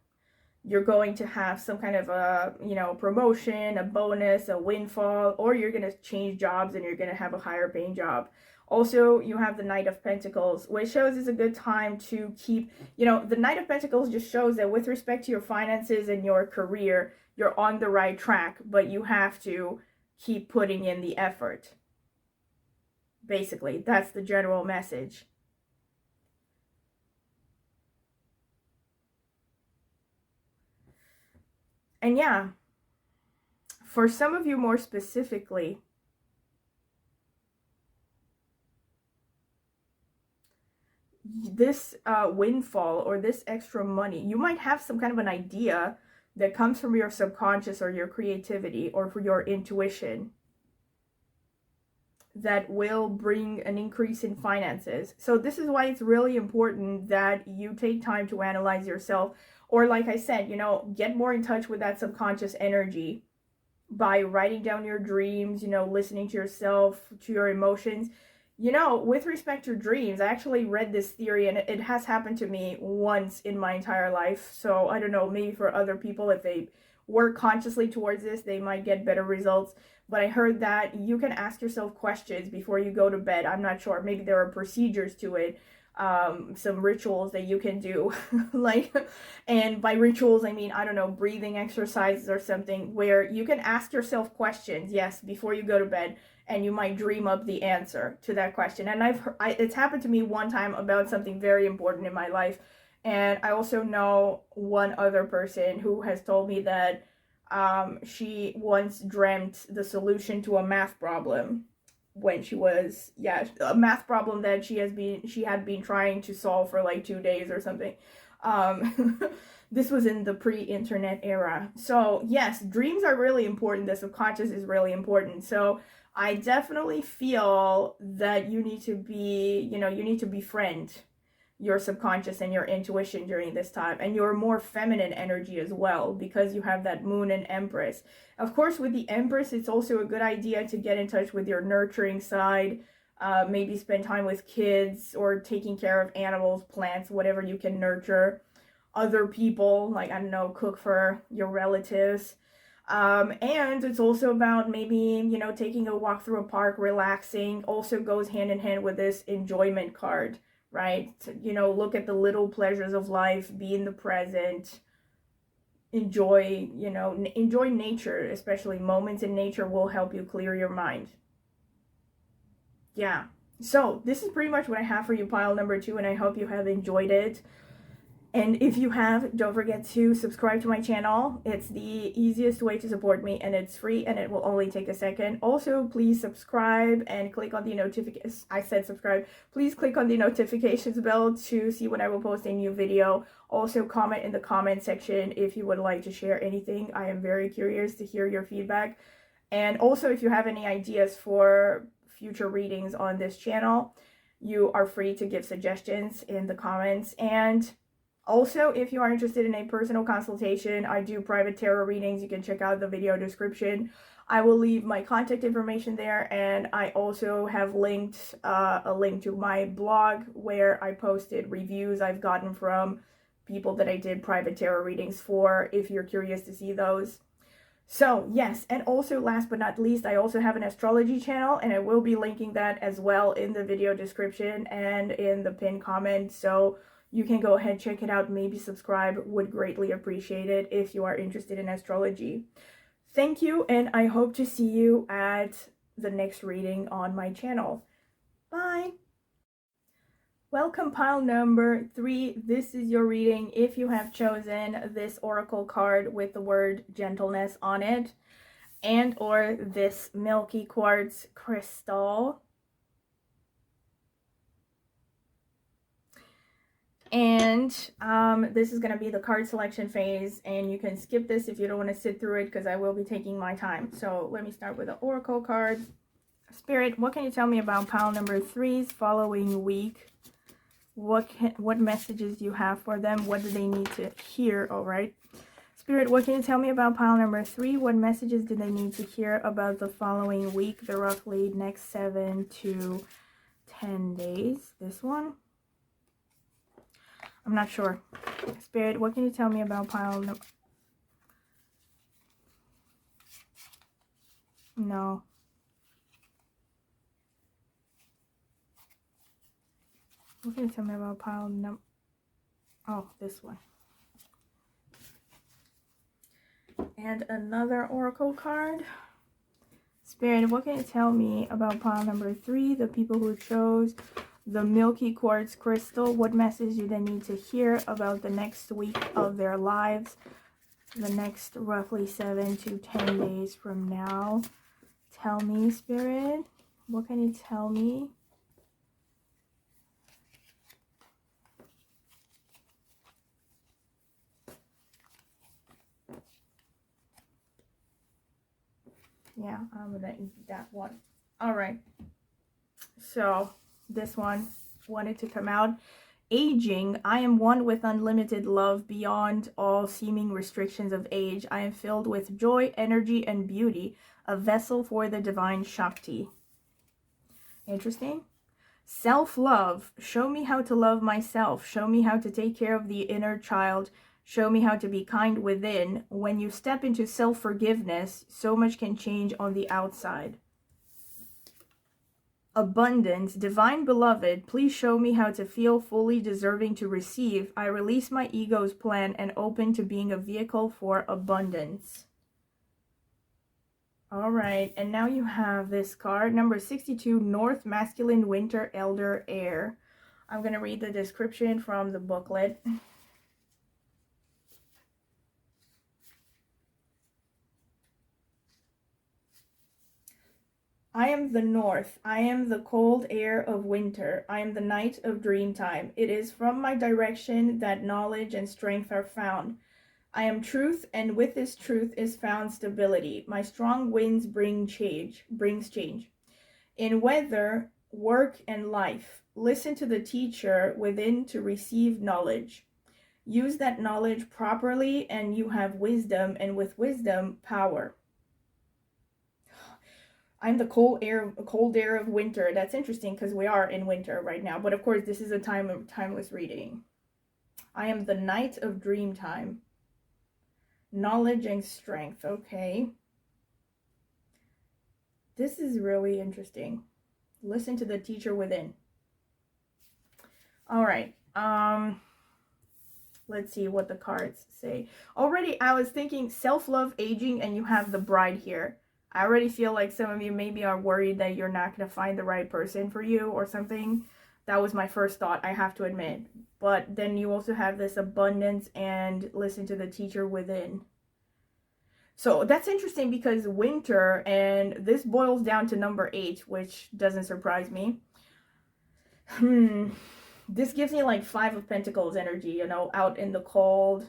You're going to have some kind of a, you know, promotion, a bonus, a windfall, or you're going to change jobs and you're going to have a higher paying job. Also, you have the Knight of Pentacles, which shows it's a good time to keep, you know, the Knight of Pentacles just shows that with respect to your finances and your career, you're on the right track, but you have to keep putting in the effort. Basically, that's the general message. And yeah, for some of you more specifically, this windfall or this extra money, you might have some kind of an idea that comes from your subconscious or your creativity or for your intuition that will bring an increase in finances. So this is why it's really important that you take time to analyze yourself, or like I said, you know, get more in touch with that subconscious energy by writing down your dreams, you know, listening to yourself, to your emotions. You know, with respect to dreams, I actually read this theory and it has happened to me once in my entire life. So I don't know, maybe for other people, if they work consciously towards this, they might get better results. But I heard that you can ask yourself questions before you go to bed. I'm not sure. Maybe there are procedures to it, some rituals that you can do. Like, and by rituals, I mean, I don't know, breathing exercises or something where you can ask yourself questions, yes, before you go to bed. And you might dream up the answer to that question. And it's happened to me one time about something very important in my life. And I also know one other person who has told me that she once dreamt the solution to a math problem when she was, a math problem that she had been trying to solve for like 2 days or something. This was in the pre-internet era. So yes, dreams are really important. The subconscious is really important. So I definitely feel that you need to be, you know, you need to befriend your subconscious and your intuition during this time, and your more feminine energy as well, because you have that moon and Empress. Of course, with the Empress, it's also a good idea to get in touch with your nurturing side, maybe spend time with kids or taking care of animals, plants, whatever you can nurture. Other people, like, I don't know, cook for your relatives. And it's also about maybe, you know, taking a walk through a park, relaxing. Also goes hand in hand with this enjoyment card, right? You know, look at the little pleasures of life, be in the present, enjoy, you know, enjoy nature, especially moments in nature will help you clear your mind. Yeah. So this is pretty much what I have for you, pile number 2, and I hope you have enjoyed it. And if you have, don't forget to subscribe to my channel. It's the easiest way to support me, and it's free, and it will only take a second. Also, please subscribe and click on the notifications. I said subscribe. Please click on the notifications bell to see when I will post a new video. Also, comment in the comment section if you would like to share anything. I am very curious to hear your feedback. And also, if you have any ideas for future readings on this channel, you are free to give suggestions in the comments. And also, if you are interested in a personal consultation, I do private tarot readings. You can check out the video description. I will leave my contact information there, and I also have linked a link to my blog where I posted reviews I've gotten from people that I did private tarot readings for, if you're curious to see those. So yes, and also last but not least, I also have an astrology channel, and I will be linking that as well in the video description and in the pinned comment. So you can go ahead, check it out, maybe subscribe, would greatly appreciate it if you are interested in astrology. Thank you, and I hope to see you at the next reading on my channel. Bye! Welcome pile number 3. This is your reading if you have chosen this oracle card with the word gentleness on it, and or this milky quartz crystal. And this is going to be the card selection phase, and you can skip this if you don't want to sit through it, because I will be taking my time. So let me start with the oracle card. Spirit, what can you tell me about pile number 3's following week? What messages do you have for them? What do they need to hear? All right. Spirit, what can you tell me about pile number 3? What messages do they need to hear about the following week, the roughly next 7 to 10 days? This one? I'm not sure. Spirit, what can you tell me about pile number... No. What can you tell me about pile number... Oh, this one. And another oracle card. Spirit, what can you tell me about pile number 3, the people who chose the milky quartz crystal? What message do they need to hear about the next week of their lives, the next roughly 7 to 10 days from now? Tell me, Spirit. What can you tell me? Yeah, I'm gonna eat that one. All right. So this one wanted to come out. Aging, I am one with unlimited love beyond all seeming restrictions of age. I am filled with joy, energy, and beauty, a vessel for the divine Shakti. Interesting. Self-love, show me how to love myself. Show me how to take care of the inner child. Show me how to be kind within. When you step into self-forgiveness, so much can change on the outside. Abundance, divine beloved, please show me how to feel fully deserving to receive. I release my ego's plan and open to being a vehicle for abundance. All right, and now you have this card, number 62, North Masculine Winter Elder Air. I'm going to read the description from the booklet. I am the north, I am the cold air of winter, I am the night of dreamtime. It is from my direction that knowledge and strength are found. I am truth, and with this truth is found stability. My strong winds brings change. In weather, work, and life, listen to the teacher within to receive knowledge. Use that knowledge properly, and you have wisdom, and with wisdom, power. I'm the cold air of winter. That's interesting because we are in winter right now. But of course, this is a timeless reading. I am the night of dreamtime. Knowledge and strength. Okay. This is really interesting. Listen to the teacher within. All right. Let's see what the cards say. Already, I was thinking self-love, aging, and you have the bride here. I already feel like some of you maybe are worried that you're not going to find the right person for you or something. That was my first thought, I have to admit. But then you also have this abundance and listen to the teacher within. So that's interesting because winter, and this boils down to number 8, which doesn't surprise me. This gives me like 5 of Pentacles energy, you know, out in the cold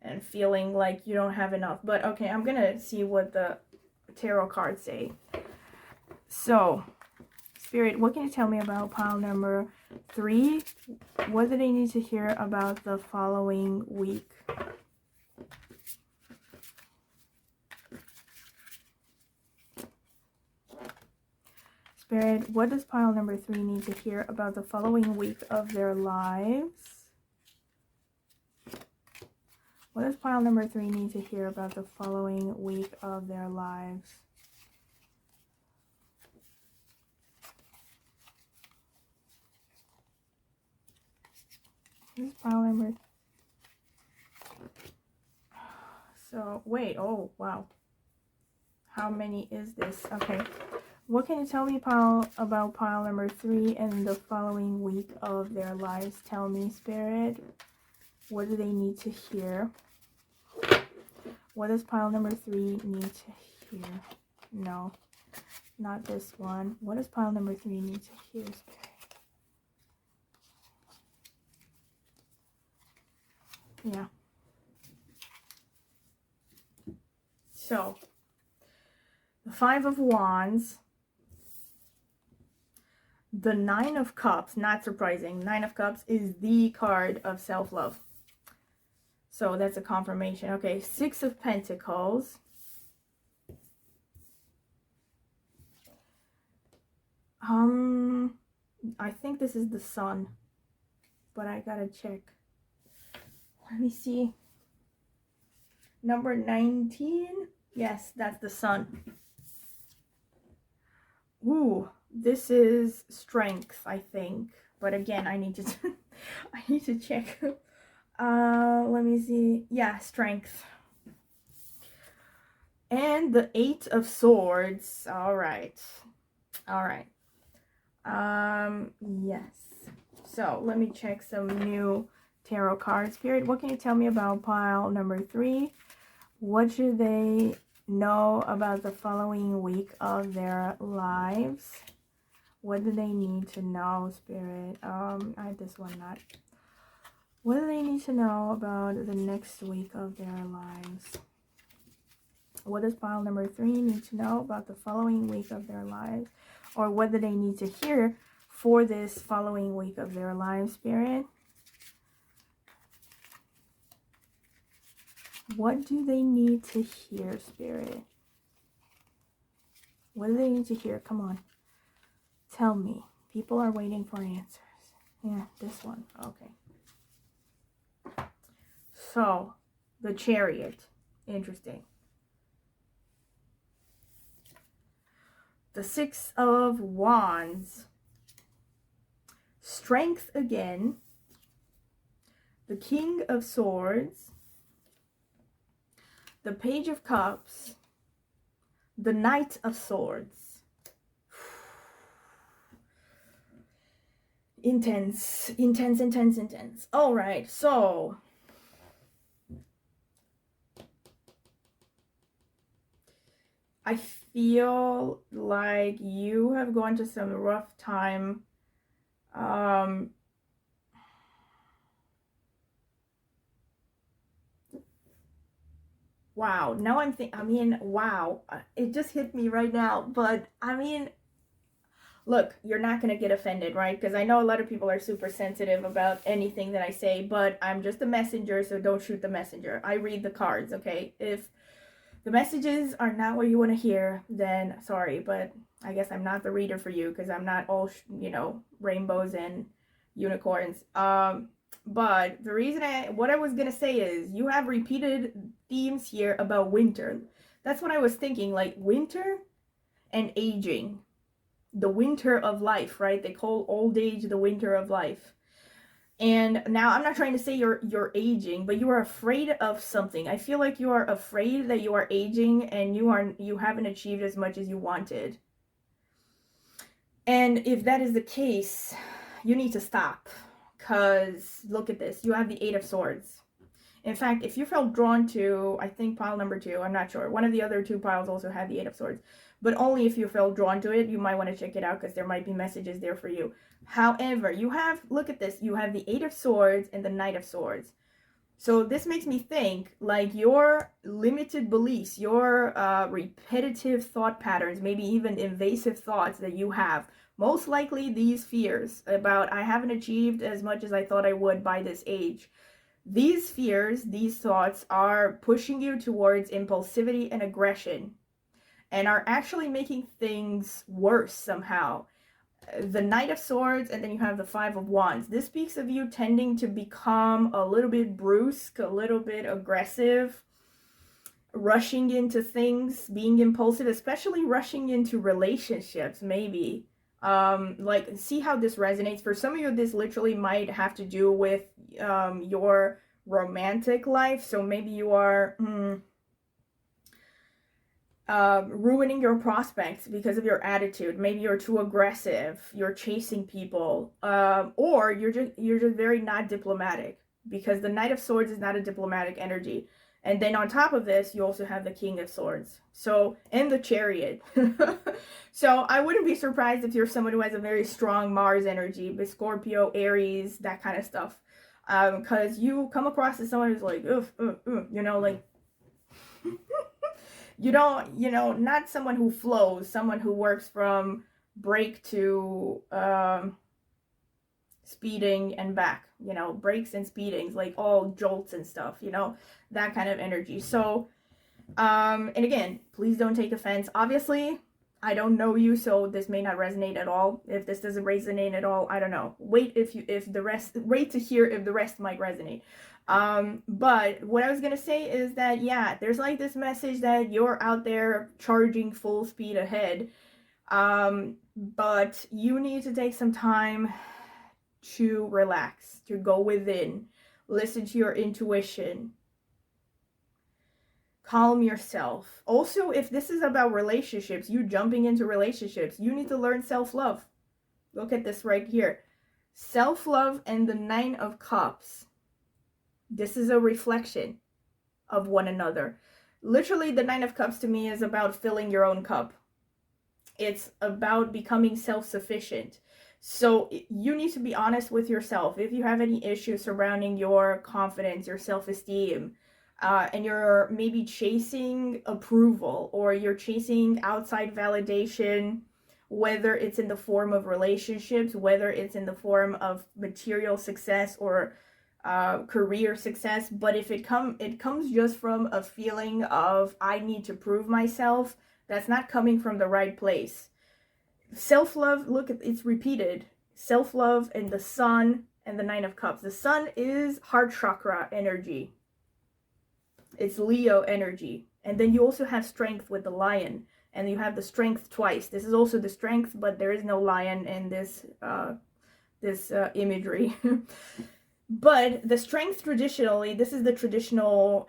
and feeling like you don't have enough. But okay, I'm going to see what the tarot cards say. So, Spirit, what can you tell me about pile number 3? What do they need to hear about the following week? Spirit, what does pile number 3 need to hear about the following week of their lives? What does pile number 3 need to hear about the following week of their lives? What is pile number... So, wait, oh, wow. How many is this? Okay. What can you tell me about pile number 3 and the following week of their lives? Tell me, Spirit. What do they need to hear? What does pile number 3 need to hear? No, not this one. What does pile number 3 need to hear, Spirit? Yeah. So, the 5 of Wands, the 9 of Cups, not surprising. 9 of Cups is the card of self-love. So that's a confirmation. Okay, 6 of Pentacles. I think this is the Sun, but I gotta check. Let me see. Number 19. Yes, that's the Sun. Ooh, this is strength, I think. But again, I need to I need to check. Let me see. Yeah, strength. And the 8 of Swords. All right. All right. Yes. So, let me check some new tarot cards. Spirit, what can you tell me about pile number 3? What should they know about the following week of their lives? What do they need to know, Spirit? I had this one not. What do they need to know about the next week of their lives? What does pile number 3 need to know about the following week of their lives? Or what do they need to hear for this following week of their lives, Spirit? What do they need to hear, Spirit? What do they need to hear? Come on. Tell me. People are waiting for answers. Yeah, this one. Okay. So, the Chariot. Interesting. The 6 of Wands. Strength again. The King of Swords. The Page of Cups. The Knight of Swords. Intense, intense, intense, intense. All right, so I feel like you have gone to some rough time. Wow, now wow, it just hit me right now, but look, you're not going to get offended, right? Because I know a lot of people are super sensitive about anything that I say, but I'm just a messenger, so don't shoot the messenger. I read the cards, okay? If the messages are not what you want to hear, then sorry, but I guess I'm not the reader for you because I'm not all, rainbows and unicorns. But the reason what I was going to say is you have repeated themes here about winter. That's what I was thinking, like winter and aging. The winter of life, right? They call old age the winter of life. And now I'm not trying to say you're aging, but you are afraid of something. I feel like you are afraid that you are aging and you haven't achieved as much as you wanted. And if that is the case, you need to stop. Because look at this. You have the 8 of Swords. In fact, if you felt drawn to, I think pile number 2, I'm not sure. One of the other 2 piles also had the 8 of Swords. But only if you felt drawn to it, you might want to check it out because there might be messages there for you. However, you have, look at this, you have the 8 of Swords and the Knight of Swords. So this makes me think like your limited beliefs, your repetitive thought patterns, maybe even invasive thoughts that you have. Most likely these fears about I haven't achieved as much as I thought I would by this age. These fears, these thoughts are pushing you towards impulsivity and aggression and are actually making things worse somehow. The Knight of Swords, and then you have the 5 of Wands. This speaks of you tending to become a little bit brusque, a little bit aggressive, rushing into things, being impulsive, especially rushing into relationships, maybe. Like, see how this resonates. For some of you, this literally might have to do with your romantic life. So maybe you are... ruining your prospects because of your attitude. Maybe you're too aggressive, you're chasing people, or you're just very not diplomatic, because the Knight of Swords is not a diplomatic energy. And then on top of this, you also have the King of Swords. So, and the Chariot. So I wouldn't be surprised if you're someone who has a very strong Mars energy, with Scorpio, Aries, that kind of stuff. Because you come across as someone who's like, you know, like, you don't, you know, not someone who flows, someone who works from break to speeding and back, you know, breaks and speedings, like all jolts and stuff, you know, that kind of energy. So, and again, please don't take offense. Obviously, I don't know you, so this may not resonate at all. If this doesn't resonate at all, I don't know. Wait to hear if the rest might resonate. But what I was gonna say is that, yeah, there's like this message that you're out there charging full speed ahead. But you need to take some time to relax, to go within, listen to your intuition, calm yourself. Also, if this is about relationships, you jumping into relationships, you need to learn self-love. Look at this right here. Self-love and the Nine of Cups. This is a reflection of one another. Literally, the Nine of Cups to me is about filling your own cup. It's about becoming self-sufficient. So you need to be honest with yourself. If you have any issues surrounding your confidence, your self-esteem, and you're maybe chasing approval, or you're chasing outside validation, whether it's in the form of relationships, whether it's in the form of material success or career success, but if it comes just from a feeling of I need to prove myself, that's not coming from the right place. Self-love, look, it's repeated. Self-love and the Sun and the Nine of Cups. The Sun is heart chakra energy. It's Leo energy. And then you also have strength with the Lion. And you have the strength twice. This is also the strength, but there is no lion in this imagery. But the strength traditionally, this is the traditional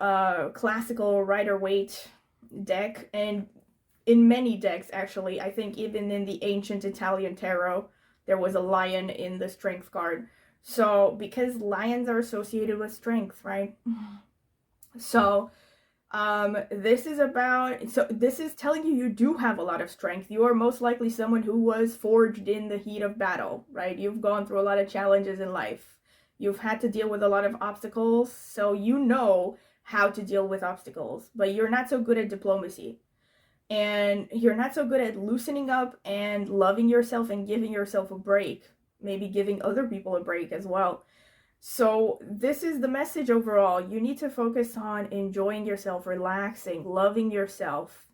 classical Rider-Waite deck, and in many decks actually, I think even in the ancient Italian tarot, there was a lion in the strength card. So, because lions are associated with strength, right? So, this is telling you do have a lot of strength. You are most likely someone who was forged in the heat of battle, right? You've gone through a lot of challenges in life. You've had to deal with a lot of obstacles, so you know how to deal with obstacles, but you're not so good at diplomacy. And you're not so good at loosening up and loving yourself and giving yourself a break. Maybe giving other people a break as well. So this is the message overall. You need to focus on enjoying yourself, relaxing, loving yourself.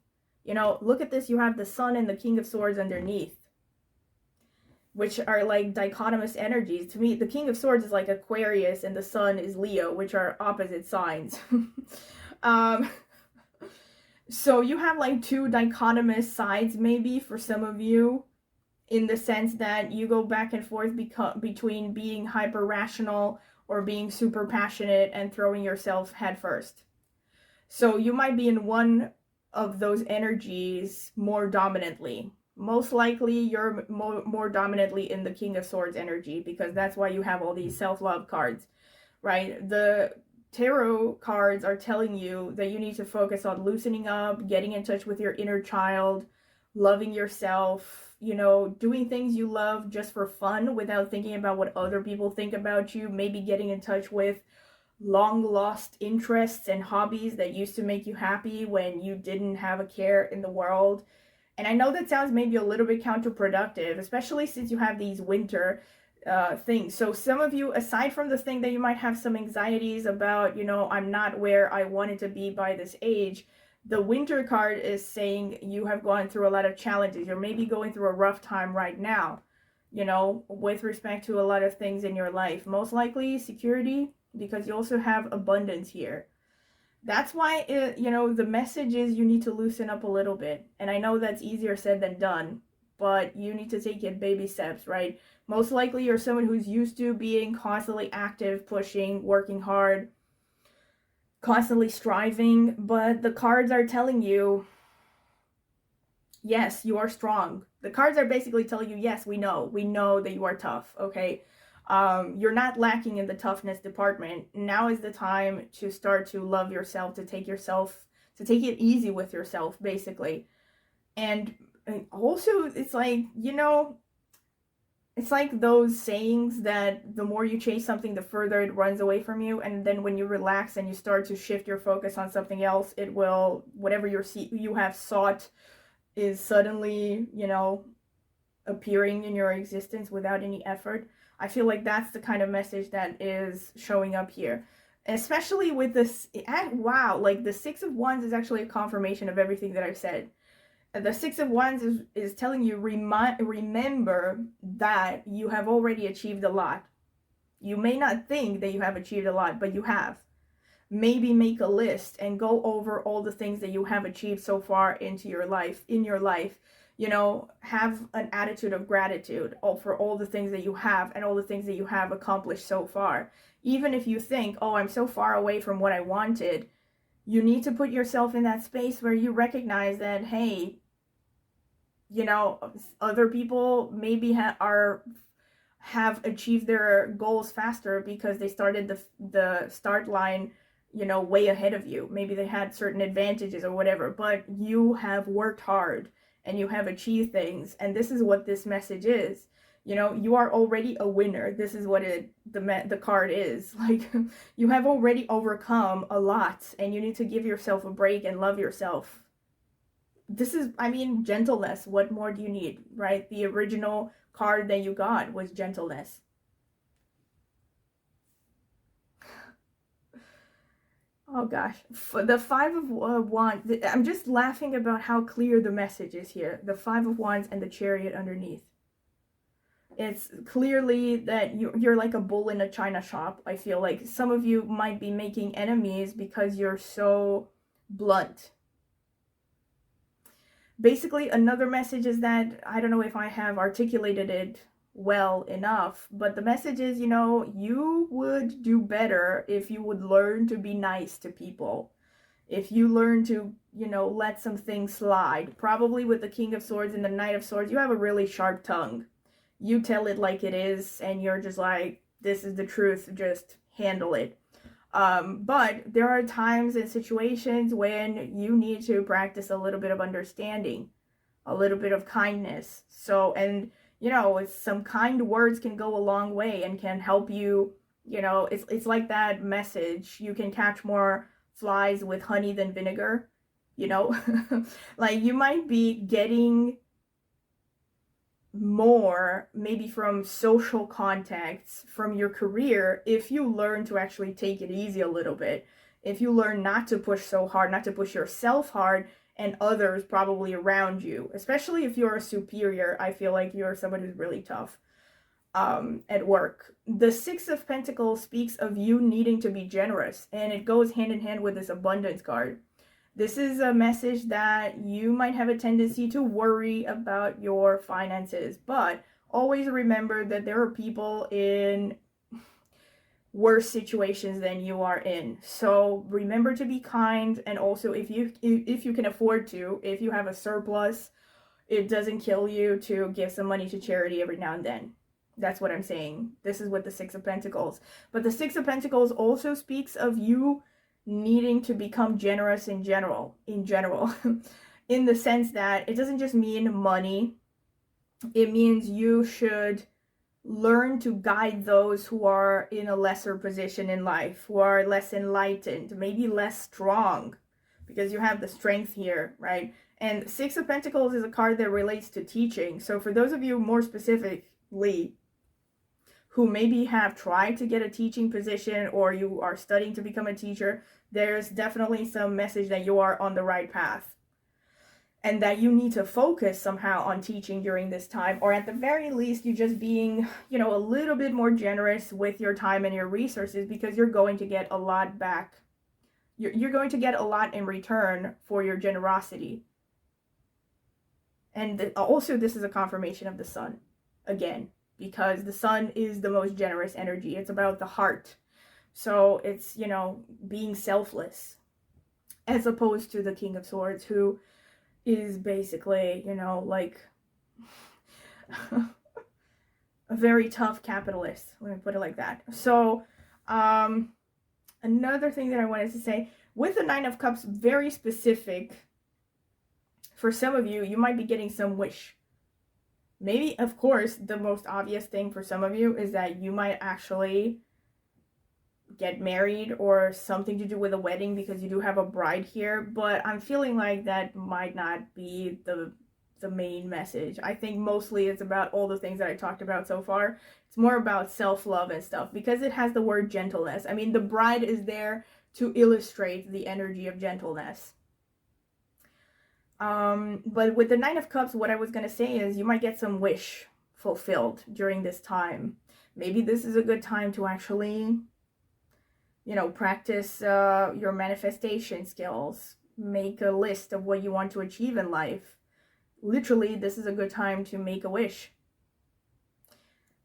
You know, look at this. You have the Sun and the King of Swords underneath, which are like dichotomous energies. To me, the King of Swords is like Aquarius and the Sun is Leo, which are opposite signs. So you have like two dichotomous sides maybe for some of you, in the sense that you go back and forth between being hyper rational or being super passionate and throwing yourself headfirst. So you might be in one of those energies more dominantly. Most likely you're more dominantly in the King of Swords energy, because that's why you have all these self-love cards, right? The tarot cards are telling you that you need to focus on loosening up, getting in touch with your inner child, loving yourself, you know, doing things you love just for fun without thinking about what other people think about you, maybe getting in touch with long lost interests and hobbies that used to make you happy when you didn't have a care in the world. And I know that sounds maybe a little bit counterproductive, especially since you have these winter things. So some of you, aside from the thing that you might have some anxieties about, you know, I'm not where I wanted to be by this age, the winter card is saying you have gone through a lot of challenges. You're maybe going through a rough time right now, you know, with respect to a lot of things in your life. Most likely security, because you also have abundance here. That's why, you know, the message is you need to loosen up a little bit. And I know that's easier said than done, but you need to take it baby steps, right? Most likely you're someone who's used to being constantly active, pushing, working hard, constantly striving, but the cards are telling you Yes, you are strong. The cards are basically telling you, yes, we know that you are tough, okay? You're not lacking in the toughness department. Now is the time to start to love yourself, to take it easy with yourself, basically. And also, it's like, it's like those sayings that the more you chase something, the further it runs away from you. And then when you relax and you start to shift your focus on something else, it will, whatever you have sought is suddenly, appearing in your existence without any effort. I feel like that's the kind of message that is showing up here. Especially with this, wow, like the Six of Wands is actually a confirmation of everything that I've said. The Six of Wands is telling you, remember that you have already achieved a lot. You may not think that you have achieved a lot, but you have. Maybe make a list and go over all the things that you have achieved so far in your life. Have an attitude of gratitude for all the things that you have and all the things that you have accomplished so far. Even if you think, oh, I'm so far away from what I wanted, you need to put yourself in that space where you recognize that, hey, other people maybe have achieved their goals faster because they started the start line, way ahead of you. Maybe they had certain advantages or whatever, but you have worked hard and you have achieved things. And this is what this message is. You are already a winner. This is what the card is. Like, you have already overcome a lot, and you need to give yourself a break and love yourself. This is, gentleness. What more do you need, right? The original card that you got was gentleness. Oh gosh, for the Five of Wands, I'm just laughing about how clear the message is here. The Five of Wands and the Chariot underneath. It's clearly that you're like a bull in a china shop. I feel like some of you might be making enemies because you're so blunt. Basically, another message is that, I don't know if I have articulated it well enough, but the message is, you would do better if you would learn to be nice to people. If you learn to, let some things slide. Probably with the King of Swords and the Knight of Swords, you have a really sharp tongue. You tell it like it is, and you're just like, this is the truth, just handle it. But there are times and situations when you need to practice a little bit of understanding, a little bit of kindness. So, and some kind words can go a long way and can help you. It's like that message. You can catch more flies with honey than vinegar. Like, you might be getting more maybe from social contacts, from your career, if you learn to actually take it easy a little bit. If you learn not to push so hard, not to push yourself hard and others probably around you, especially if you're a superior. I feel like you're someone who's really tough at work. The Six of Pentacles speaks of you needing to be generous, and it goes hand in hand with this abundance card. This is a message that you might have a tendency to worry about your finances, but always remember that there are people in worse situations than you are in. So remember to be kind, and also if you can afford to, if you have a surplus, it doesn't kill you to give some money to charity every now and then. That's what I'm saying. This is with the Six of Pentacles. But the Six of Pentacles also speaks of you needing to become generous in general in the sense that it doesn't just mean money. It means you should learn to guide those who are in a lesser position in life, who are less enlightened, maybe less strong, because you have the strength here, right? And Six of Pentacles is a card that relates to teaching. So for those of you more specifically who maybe have tried to get a teaching position, or you are studying to become a teacher, there's definitely some message that you are on the right path, and that you need to focus somehow on teaching during this time, or at the very least, you just being, a little bit more generous with your time and your resources, because you're going to get a lot back. You're going to get a lot in return for your generosity. And also, this is a confirmation of the sun, again, because the sun is the most generous energy. It's about the heart. So it's, being selfless, as opposed to the King of Swords, who, is basically, you know, like a very tough capitalist. Let me put it like that. So, another thing that I wanted to say with the Nine of Cups, very specific. For some of you, you might be getting some wish. Maybe, of course, the most obvious thing for some of you is that you might actually get married or something to do with a wedding, because you do have a bride here, but I'm feeling like that might not be the main message. I think mostly it's about all the things that I talked about so far. It's more about self-love and stuff, because it has the word gentleness. I mean, the bride is there to illustrate the energy of gentleness. But with the Nine of Cups, what I was going to say is you might get some wish fulfilled during this time. Maybe this is a good time to actually, you know, practice your manifestation skills. Make a list of what you want to achieve in life. Literally, this is a good time to make a wish.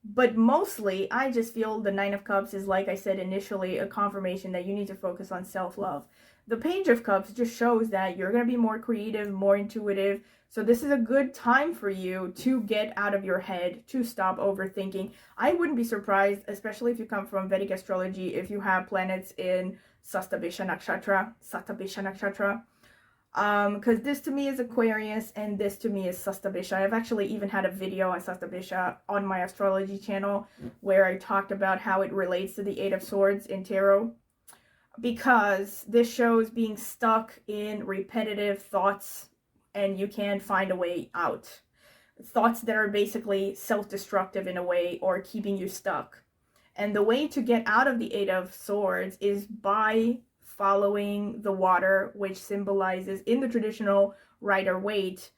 But mostly, I just feel the Nine of Cups is, like I said initially, a confirmation that you need to focus on self-love. The Page of Cups just shows that you're going to be more creative, more intuitive. So this is a good time for you to get out of your head, to stop overthinking. I wouldn't be surprised, especially if you come from Vedic astrology, if you have planets in Satabhisha Nakshatra. Because this to me is Aquarius and this to me is Satabhisha. I've actually even had a video on Satabhisha on my astrology channel where I talked about how it relates to the Eight of Swords in tarot, because this shows being stuck in repetitive thoughts and you can't find a way out. Thoughts that are basically self-destructive in a way, or keeping you stuck. And the way to get out of the Eight of Swords is by following the water, which symbolizes, in the traditional Rider-Waite,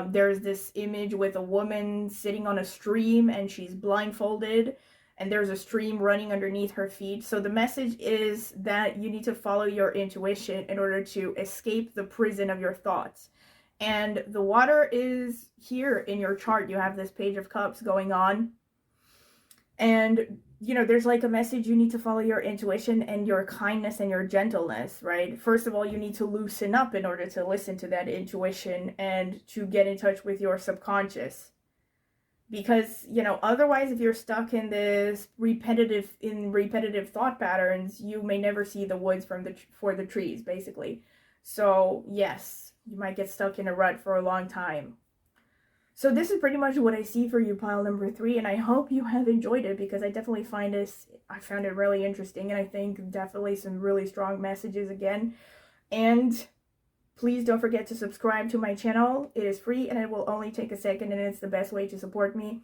there's this image with a woman sitting on a stream and she's blindfolded and there's a stream running underneath her feet. So the message is that you need to follow your intuition in order to escape the prison of your thoughts. And the water is here in your chart. You have this Page of Cups going on. And, you know, there's like a message, you need to follow your intuition and your kindness and your gentleness, right? First of all, you need to loosen up in order to listen to that intuition and to get in touch with your subconscious. Because, you know, otherwise, if you're stuck in this repetitive thought patterns, you may never see the woods for the trees, basically. So, yes, you might get stuck in a rut for a long time. So this is pretty much what I see for you, pile number 3, and I hope you have enjoyed it, because I definitely found it really interesting, and I think definitely some really strong messages again. And please don't forget to subscribe to my channel. It is free and it will only take a second, and it's the best way to support me.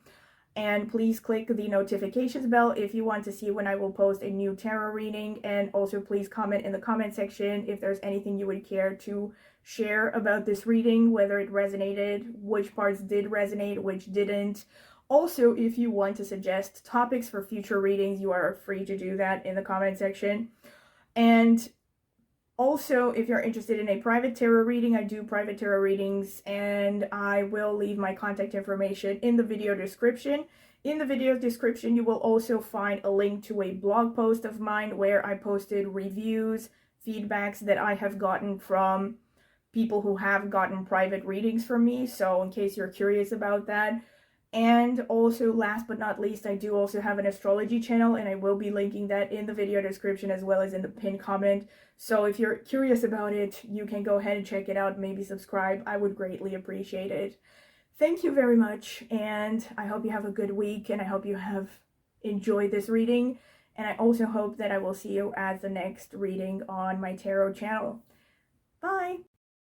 And please click the notifications bell if you want to see when I will post a new tarot reading. And also please comment in the comment section if there's anything you would care to share about this reading, whether it resonated, which parts did resonate, which didn't. Also, if you want to suggest topics for future readings, you are free to do that in the comment section. And also, if you're interested in a private tarot reading, I do private tarot readings, and I will leave my contact information in the video description. In the video description, you will also find a link to a blog post of mine where I posted reviews, feedbacks that I have gotten from people who have gotten private readings from me, so in case you're curious about that. And also, last but not least, I do also have an astrology channel, and I will be linking that in the video description as well as in the pinned comment. So if you're curious about it, you can go ahead and check it out, maybe subscribe. I would greatly appreciate it. Thank you very much, and I hope you have a good week, and I hope you have enjoyed this reading. And I also hope that I will see you at the next reading on my tarot channel. Bye!